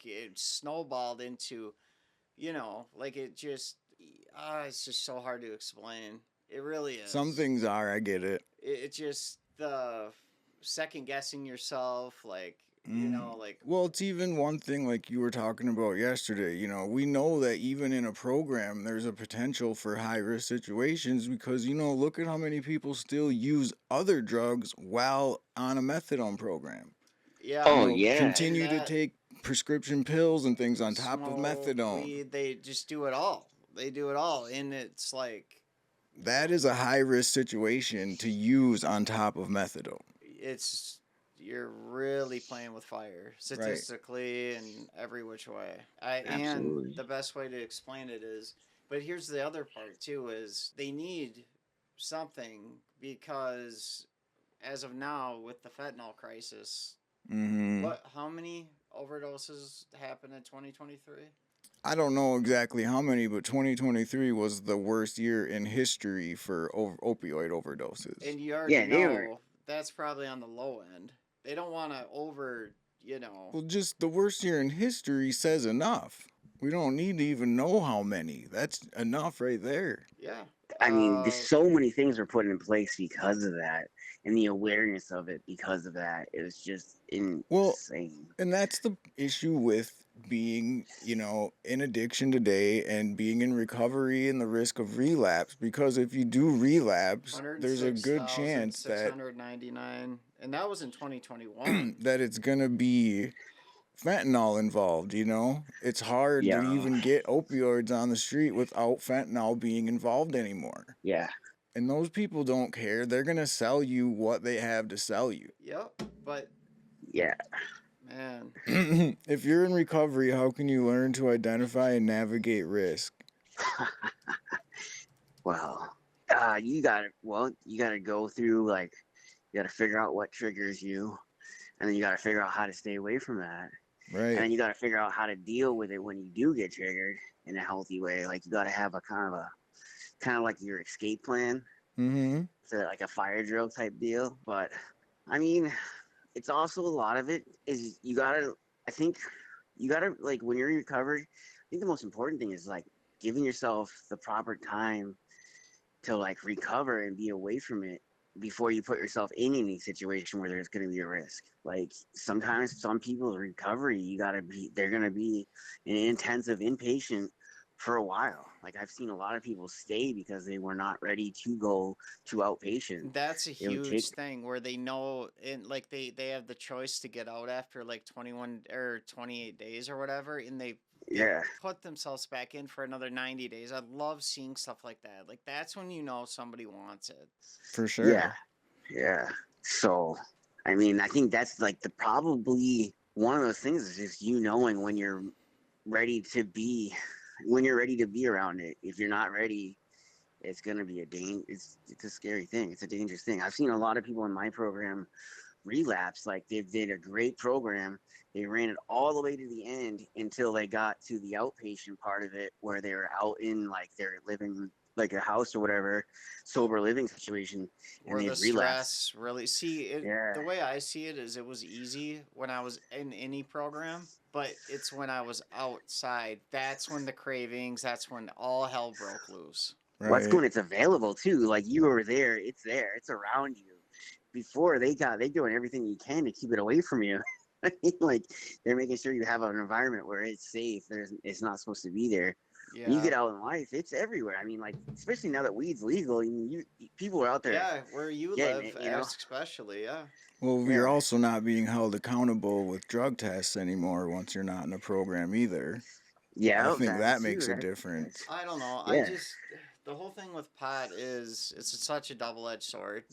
it snowballed into, like it just it's just so hard to explain. It really Some is. things are, I get it. It just the second guessing yourself, like Mm. like Well, it's even one thing like you were talking about yesterday. We know that even in a program, there's a potential for high risk situations because, look at how many people still use other drugs while on a methadone program. yeah, Oh yeah, and Continue to that take prescription pills and things on top of smoke, methadone. weed, they just do it all. They do it all, and it's like That is a high risk situation to use on top of methadone. it's you're really playing with fire Right. statistically and every which way. And absolutely. the best way to explain it is, but here's the other part too: is they need something because as of now with the fentanyl crisis, Mm-hmm. how many overdoses happened in 2023? I don't know exactly how many, but 2023 was the worst year in history for opioid overdoses. And you already Yeah, they were. know that's probably on the low end. They don't want to over. Well, just the worst year in history says enough. We don't need to even know how many. That's enough right there. Yeah. I mean, Uh, there's so many things were put in place because of that, and the awareness of it because of that. It was just Well, insane. and that's the issue with being, in addiction today and being in recovery and the risk of relapse. Because if you do relapse, there's a good chance that 106,699. And that was in 2021. that it's gonna be fentanyl involved. It's hard to Yeah, even get opioids on the street without fentanyl being involved anymore. yeah, And those people don't care. They're gonna sell you what they have to sell you. Yep. But, yeah. man, If you're in recovery, how can you learn to identify and navigate risk? Well, you gotta go through like you gotta figure out what triggers you, and then you gotta figure out how to stay away from that, and Right. then you gotta figure out how to deal with it when you do get triggered in a healthy way. Like you gotta have kind of like your escape plan, Mm-hmm. so like a fire drill type deal. But I mean, it's also a lot of it is you gotta. I think you gotta like when you're in recovery. I think the most important thing is like giving yourself the proper time to like recover and be away from it before you put yourself in any situation where there's going to be a risk. Like sometimes some people's recovery, they're going to be an intensive inpatient for a while. Like I've seen a lot of people stay because they were not ready to go to outpatient. that's a It would take, huge thing where they know, and like they have the choice to get out after like 21 or 28 days or whatever, and they yeah, put themselves back in for another 90 days. I love seeing stuff like that. Like that's when you know somebody wants it. For yeah, sure. yeah. So, I mean, I think that's like the probably one of those things is just you knowing ready to be when you're ready to be around it. If you're not ready, it's gonna be it's a scary thing. It's a dangerous thing. I've seen a lot of people in my program relapse. Like they did a great program. They ran it all the way to the end until they got to the outpatient part of it where they were out in like their living like a house or whatever, sober living situation, and Where they the relapsed. stress really see it. Yeah. The way I see it is it was easy when I was in any program, but it's when I was outside that's when the cravings, that's when all hell broke loose. Well, that's Right. when it's available too. Like you were there, it's around you. Before they're doing everything you can to keep it away from you. I mean, like they're making sure you have an environment where it's safe. It's not supposed to be there. When you Yeah. get out in life, it's everywhere. I mean, like especially now that weed's legal, I mean, people are out there Yeah, where you getting live, it. You know, especially, yeah. Well, you're yeah, also not being held accountable with drug tests anymore once you're not in a program either. I yeah, think that that too. makes a That's difference. I don't know. yeah. The whole thing with pot is it's such a double edged sword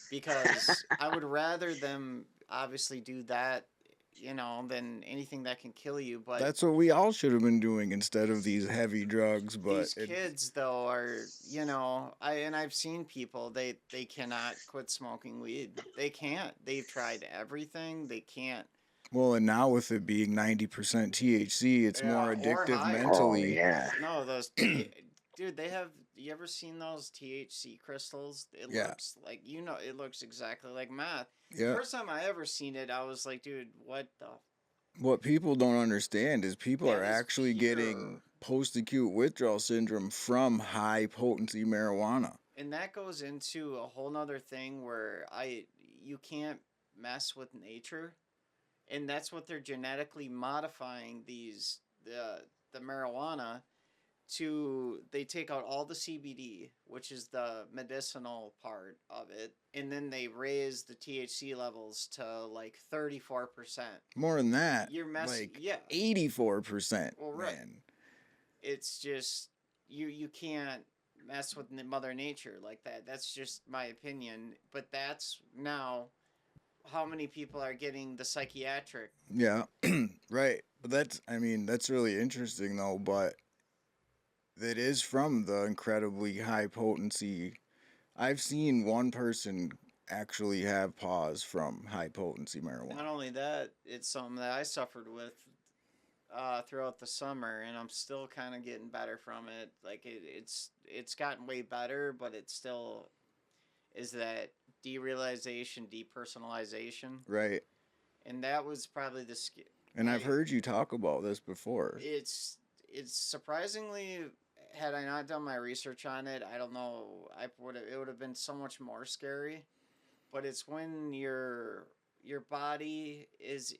because I would rather them obviously do that, than anything that can kill you. But That's what we all should have been doing instead of these heavy drugs, but these kids though are, I've seen people they cannot quit smoking weed. They can't. They've tried everything. They can't. well, and now with it being 90% THC, it's Yeah, more or addictive higher. Oh mentally. yeah. No, dude, they have. You ever seen those THC crystals? It Yeah. looks like it looks exactly like meth. Yeah. First time I ever seen it, I was like, dude, what the? What people don't understand is people are That is actually pure, getting post acute withdrawal syndrome from high potency marijuana. and that goes into a whole nother thing where you can't mess with nature, and that's what they're genetically modifying the marijuana to. They take out all the CBD, which is the medicinal part of it, and then they raise the THC levels to like 34%. More than that, You're messing, like yeah. 84%, Well, right. man. It's just you can't mess with Mother Nature like that. That's just my opinion. But that's now how many people are getting the psychiatric. Yeah, right. But that's really interesting though, but it is from the incredibly high potency. I've seen one person actually have pause from high potency Not marijuana. only that, it's something that I suffered with throughout the summer, and I'm still kind of getting better from it. Like it's gotten way better, but it still is that derealization, depersonalization, Right. and that was probably And I've like heard you talk about this before. it's it's surprisingly, had I not done my research on it, I don't know, it would have been so much more scary. But it's when your body is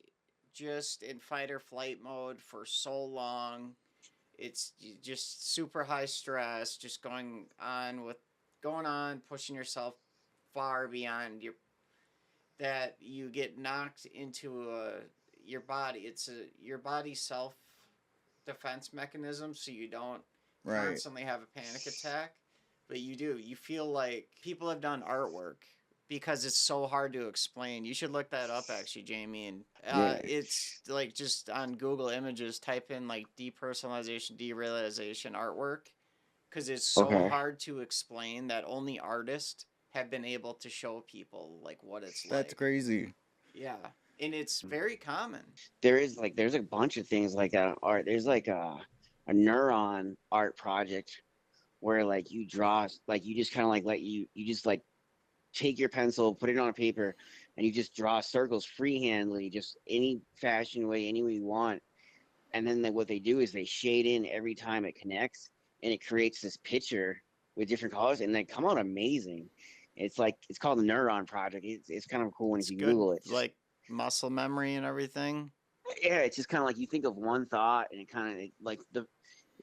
just in fight or flight mode for so long. It's just super high stress, just going on, pushing yourself far beyond that you get knocked into your body. It's your body self defense mechanism, so you don't Right. constantly have a panic attack. But you do. You feel like people have done artwork because it's so hard to explain. You should look that up, actually, Jamie. And Yeah. it's like just on Google Images, type in like depersonalization, derealization artwork, because it's so Okay. hard to explain that only artists have been able to show people like what it's That's like. crazy. Yeah, and it's very common. There's a bunch of things like art. There's like a neuron art project where like you draw like you just kind of like let you just like take your pencil, put it on a paper, and you just draw circles freehandly, just any fashion way, any way you want. And then what they do is they shade in every time it connects, and it creates this picture with different colors, and they come out amazing. It's called the Neuron Project. It's kind of cool, and if It's you good, Google it, just like muscle memory and everything. yeah, it's just kind of like you think of one thought, and it kind of like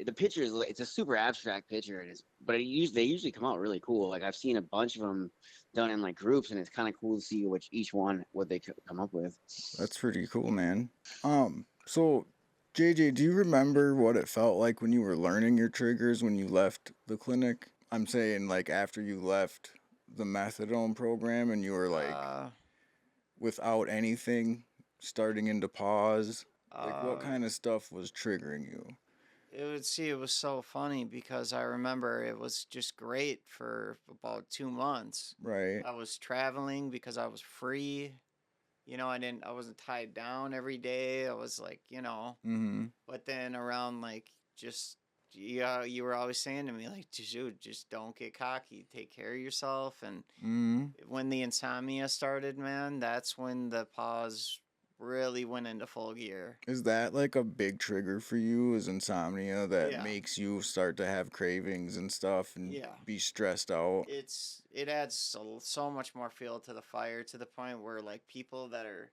the picture is it's a super abstract picture, but they usually come out really cool. Like I've seen a bunch of them done in like groups, and it's kind of cool to see which each one what they come up with. That's pretty cool, man. So JJ, do you remember what it felt like when you were learning your triggers when you left the clinic? I'm saying like after you left the methadone program and you were like Uh, without anything starting into pause. Like what uh, kind of stuff was triggering you? it was so funny because I remember it was just great for about 2 months. Right. I was traveling because I was free. I wasn't tied down every day. I was like, Mhm. but then around like just yeah, you were always saying to me like, dude, just don't get cocky. Take care of yourself. And Mhm. when the insomnia started, man, that's when the pause really went into full gear. Is that like a big trigger for you? Is insomnia that Yeah, makes you start to have cravings and stuff and yeah. be stressed out? It adds so much more fuel to the fire to the point where like people that are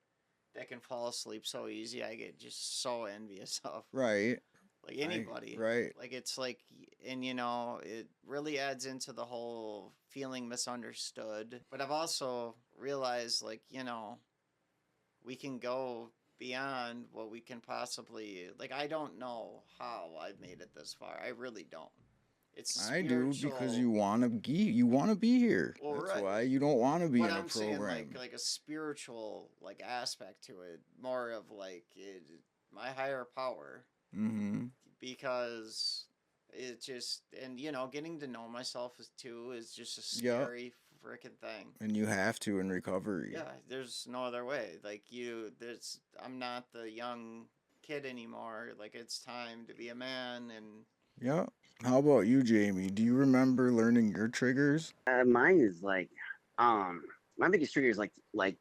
that can fall asleep so easy. I get just so envious of Right. like I anybody. right. Like it's like, and you know, it really adds into the whole feeling misunderstood. But I've also realized, like, you know, we can go beyond what we can possibly, like, I don't know how I've made it this far. I really don't. It's a I do because spiritual. you want to be here. Well, That's right. why you don't want to be But in a I'm saying program. like a spiritual like aspect to it, more of like my higher power, Mhm. because it just, and you know, getting to know myself too is just a Yep. scary freaking thing. And you have to in recovery. Yeah, there's no other way. Like there's, I'm not the young kid anymore. Like it's time to be a man, and Yep. How about you, Jamie? Do you remember learning your triggers? Mine is like, my biggest trigger is like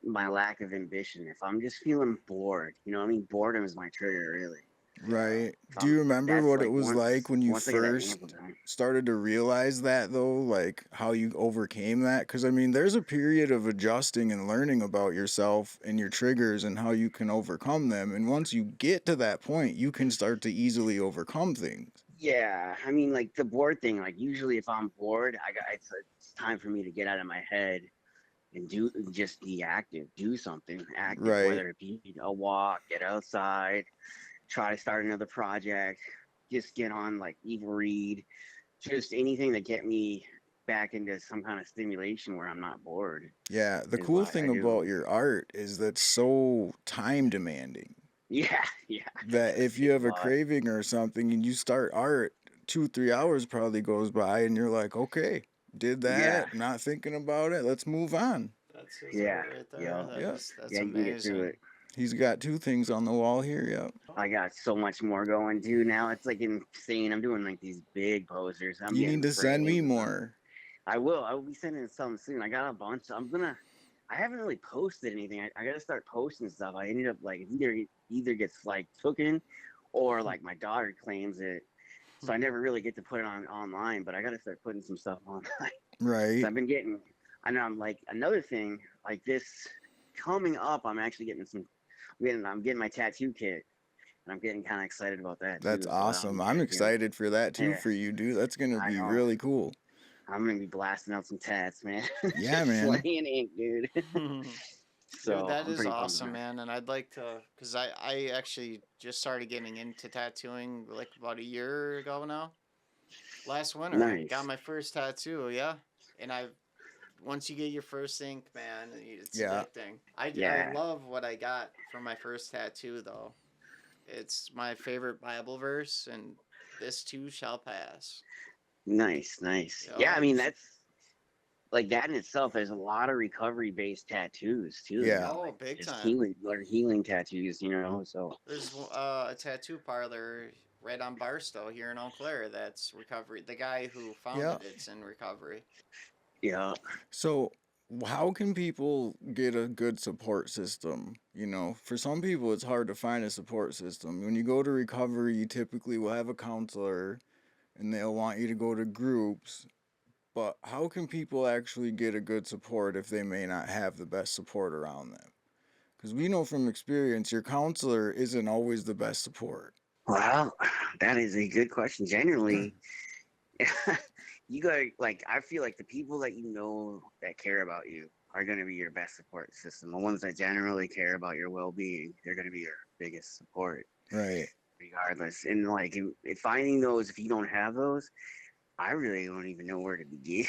my lack of ambition. If I'm just feeling bored, you know what I mean? Boredom is my trigger, really. yeah, Right. If Do you I'm, remember that's what it like was like when you once I get that ample first time. started to realize that, though? Like how you overcame that? Because, I mean, there's a period of adjusting and learning about yourself and your triggers and how you can overcome them. And once you get to that point, you can start to easily overcome things. Yeah, I mean, like the bored thing. Like usually, if I'm bored, it's time for me to get out of my head and just be active, do something active, Right. whether it be a walk, get outside, try to start another project, just get on like even read, just anything that get me back into some kind of stimulation where I'm not bored Yeah. The is cool what thing I do. about your art is that's so time demanding Yeah, yeah, that it if you takes a have a lot. craving or something and you start art, 2, 3 hours probably goes by and you're like, okay, did Yeah, that, not thinking about it, let's move on. that's his yeah, art right there. yeah, Yep. That's yeah. You can get through amazing. it. He's got 2 things on the wall here. Yep. I got so much more going too now. It's like insane. I'm doing like these big posters. I'm You need getting to send me frames. more. I will. I will be sending some soon. I got a bunch. I haven't really posted anything. I got to start posting stuff. I ended up like either gets like taken, or like my daughter claims it. So I never really get to put it on online. But I got to start putting some stuff online. So Right. I've been getting. I know. I'm like another thing like this coming up. I'm actually getting some. I'm getting my tattoo kit, and I'm getting kind of excited about that That's too. So awesome. I'm I'm you know excited for that too yeah. for you, dude. That's going to I be know. really cool. I'm gonna be blasting out some tats, man. Yeah, Just man. slaying ink, dude. Dude, So that I'm is pretty pumped awesome, about man. And I'd like to, because I actually just started getting into tattooing like about a year ago now. Last it. winter, I got Nice. my first tattoo, yeah. And once you get your first ink, man, it's Yeah. addicting. I Yeah. love what I got from my first tattoo, though. It's my favorite Bible verse, and this too shall pass. Nice, nice. Yeah, I Yup. mean that's like that in itself. There's a lot of recovery based tattoos too. You Yeah. know, Oh, like big just time. healing tattoos. You know, so There's a tattoo parlor right on Barstow here in Eau Claire that's recovery. The guy who Yeah. founded it's in recovery. yeah. So, how can people get a good support system? For some people, it's hard to find a support system. When you go to recovery, you typically will have a counselor and they'll want you to go to groups. But how can people actually get a good support if they may not have the best support around them? Because we know from experience, your counselor isn't always the best support. Well, that is a good question. Generally, you got like I feel like the people that you know that care about you are going to be your best support system. The ones that generally care about your well-being, they're going to be your biggest support, Right. regardless. And like finding those, if you don't have those, I really don't even know where to begin.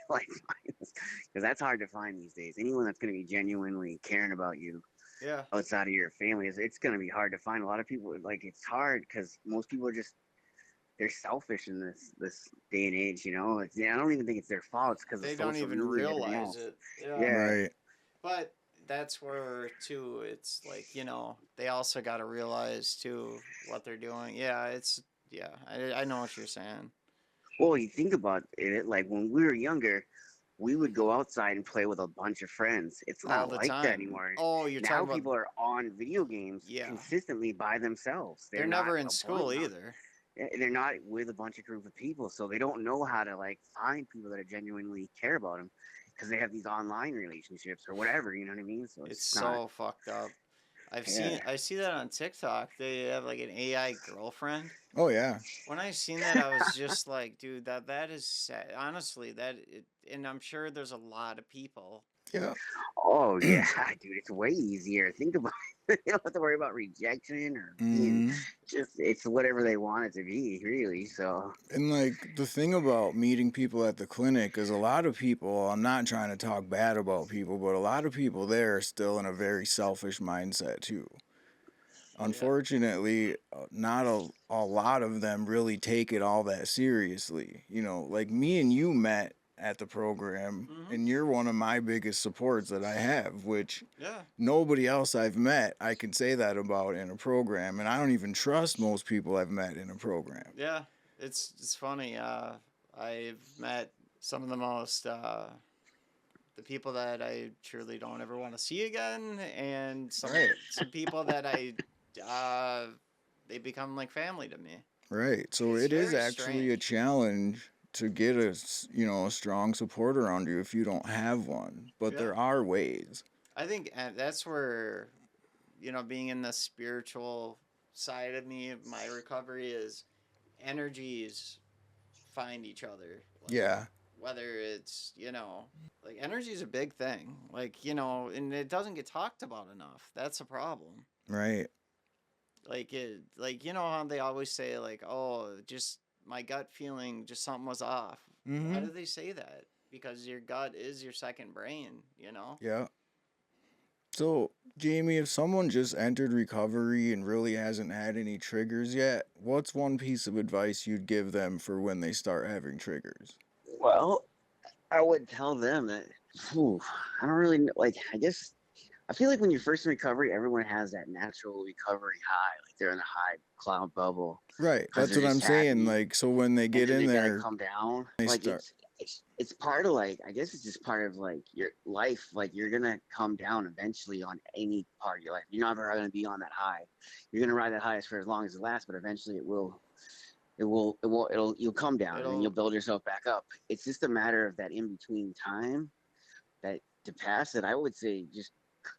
Like, because that's hard to find these days. Anyone that's going to be genuinely caring about you Yeah. outside of your family it's going to be hard to find. A lot of people like it's hard because most people are just they're selfish in this day and age. You know, I don't even think it's their fault. It's because of They don't social even media and everything realize else. it. Yeah. Yeah, Right. But that's where too it's like, you know, they also got to realize too what they're doing. Yeah, it's yeah. I know what you're saying. well, you think about it, like when we were younger, we would go outside and play with a bunch of friends. It's All not the like that time. anymore. Oh, you're Now talking about, people are on video games yeah. consistently by themselves. They're They're not never in a bunch. school either. They're not with a bunch of group of people, so they don't know how to like find people that are genuinely care about them. because they have these online relationships or whatever. You know what I mean? So it's It's just not. so fucked up. Yeah. I see that on TikTok. They have like an AI girlfriend. Oh yeah. When I seen that, I was just like, dude, that is sad. Honestly, and I'm sure there's a lot of people. Yeah. Oh yeah, dude, it's way easier. Think about it. You don't have to worry about rejection or being hmm just it's whatever they want it to be, really. So And like the thing about meeting people at the clinic is a lot of people, I'm not trying to talk bad about people, but a lot of people there are still in a very selfish mindset too. Yeah. Unfortunately, not a lot of them really take it all that seriously. You know, like me and you met at the program, Mhm. and you're one of my biggest supports that I have, which Yeah. nobody else I've met I can say that about in a program, and I don't even trust most people I've met in a program. Yeah. It's funny. I've met some of the people that I truly don't ever want to see again, and Right. some people that uh, they become like family to me. Right. So It's it is very actually a strange. challenge to get a strong support around you if you don't have one. But Yeah. there are ways. I think that's where, being in the spiritual side of me, my recovery is energies find each other. Like, Yeah. whether it's, like energy is a big thing. Like, and it doesn't get talked about enough. That's a problem. Right. Like, how they always say, like, oh, just my gut feeling, just something was off. Why Mhm. do they say that? Because your gut is your second brain. Yeah. So, Jamie, if someone just entered recovery and really hasn't had any triggers yet, what's one piece of advice you'd give them for when they start having triggers? well, I would tell them that. Whew, I don't really know, like. I guess I feel like when you're first in recovery, everyone has that natural recovery high, like they're in a high cloud bubble Right. because That's they're what I'm just saying. happy, Like, so when they and get then in they gotta there, come down. they Like start. it's part of like I guess it's just part of like your life. Like you're gonna come down eventually on any part of your life. You're never gonna be on that high. You're gonna ride that high for as long as it lasts, but eventually you'll come down and then you'll It'll, build yourself back up. It's just a matter of that in between time that to pass it. I would say just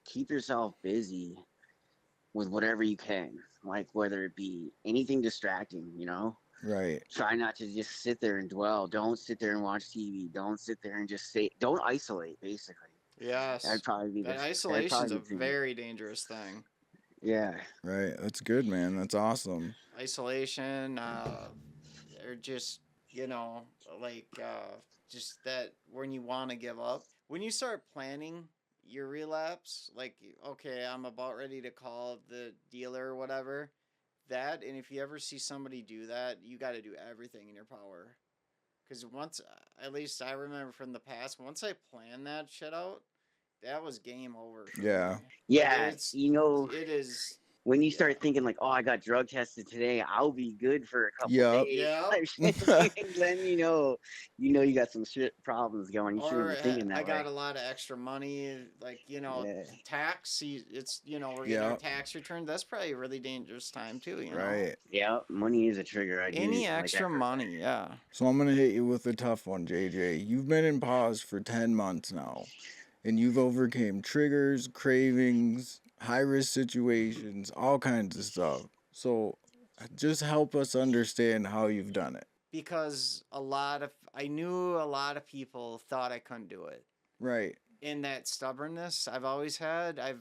keep yourself busy with whatever you can, like whether it be anything distracting, Right. try not to just sit there and dwell. Don't sit there and watch TV. Don't sit there and just say. Don't isolate. Basically, that'd yes. probably be That the. That'd isolation's probably a be the thing. very dangerous thing. Yeah. Right. That's good, man. That's awesome. Isolation, or just, you know, like, just that when you want to give up. When you start planning your relapse, like, okay, I'm about ready to call the dealer or whatever, that, and if you ever see somebody do that, you got to do everything in your power. Because once, at least I remember from the past, once I planned that shit out, that was game over for me. Yeah. Like, Yeah. it is, When you yeah. start thinking like, oh, I got drug tested today, I'll be good for a couple Yep. days. Yeah. Type shit. Then you got some shit problems going. You shouldn't Or be thinking I that got way. a lot of extra money, like, Yeah. tax. It's, we're getting our Yep. tax return. That's probably a really dangerous time too. Right. Yeah. Money is a trigger. I do Any like I extra heard that. money, yeah. So I'm gonna hit you with a tough one, JJ. You've been in pause for 10 months now, and you've overcame triggers, cravings, high risk situations, all kinds of stuff. So just help us understand how you've done it. Because I knew a lot of people thought I couldn't do it. Right. In that stubbornness I've always had, I,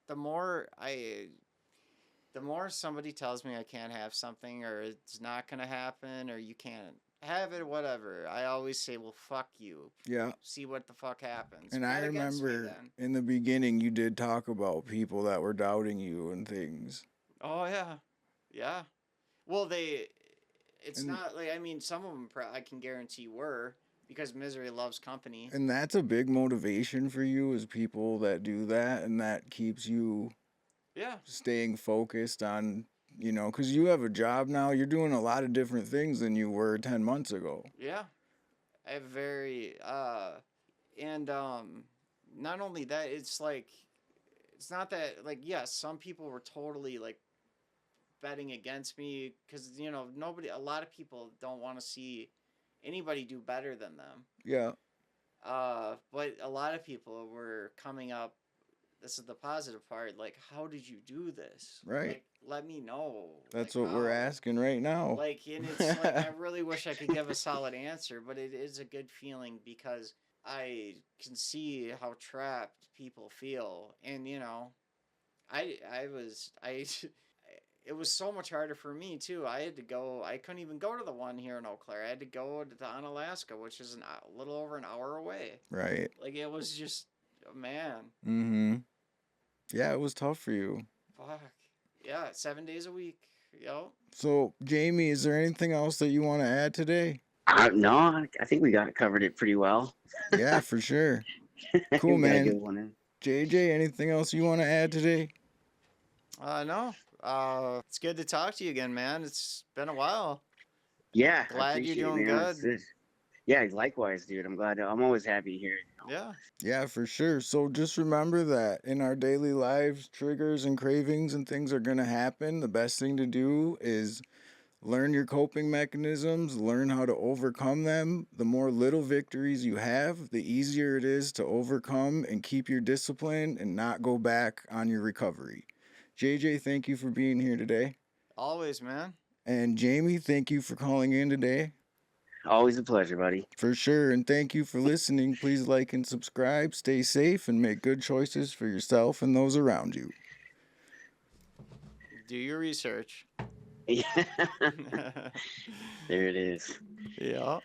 the more I, the more somebody tells me I can't have something or it's not going to happen or you can't have it, whatever, I always say, well, fuck you. Yeah. See what the fuck happens. And I Bet against me remember then. in the beginning you did talk about people that were doubting you and things. Oh, yeah. Yeah. Well, it's And not like, I mean, some of them I can guarantee were because misery loves company. and that's a big motivation for you is people that do that and that keeps you Yeah. staying focused on, cuz you have a job now, you're doing a lot of different things than you were 10 months ago. Yeah. I have and not only that, it's like, it's not that, like, yes, some people were totally like betting against me because nobody, a lot of people don't want to see anybody do better than them. Yeah. But a lot of people were coming up. This is the positive part. Like, how did you do this? Right. Like, let me know. Like, That's what we're how? asking right now. Like, and it's like I really wish I could give a solid answer, but it is a good feeling because I can see how trapped people feel, and I was I. It was so much harder for me too. I had to go. I couldn't even go to the one here in Eau Claire. I had to go to Onalaska, which is a little over an hour away. Right. Like it was just, man, Mm-hmm. Yeah, it was tough for you. fuck. Yeah, 7 days a week. Yo. So, Jamie, is there anything else that you want to add today? No, I think we got it covered it pretty well. Yeah, for sure. Cool, We got a man. good one in. JJ, anything else you want to add today? No. It's good to talk to you again, man. It's been a while. Yeah, I Glad you're appreciate it, doing man. good. Yeah, likewise, dude. I'm glad. I'm always happy to hear it. Yeah. Yeah, for sure. So just remember that in our daily lives, triggers and cravings and things are going to happen. The best thing to do is learn your coping mechanisms, learn how to overcome them. The more little victories you have, the easier it is to overcome and keep your discipline and not go back on your recovery. JJ, thank you for being here today. Always, man. And Jamie, thank you for calling in today. Always a pleasure, buddy. For sure. And thank you for listening. Please like and subscribe. Stay safe and make good choices for yourself and those around you. Do your research. Yeah, there it is. Yeah.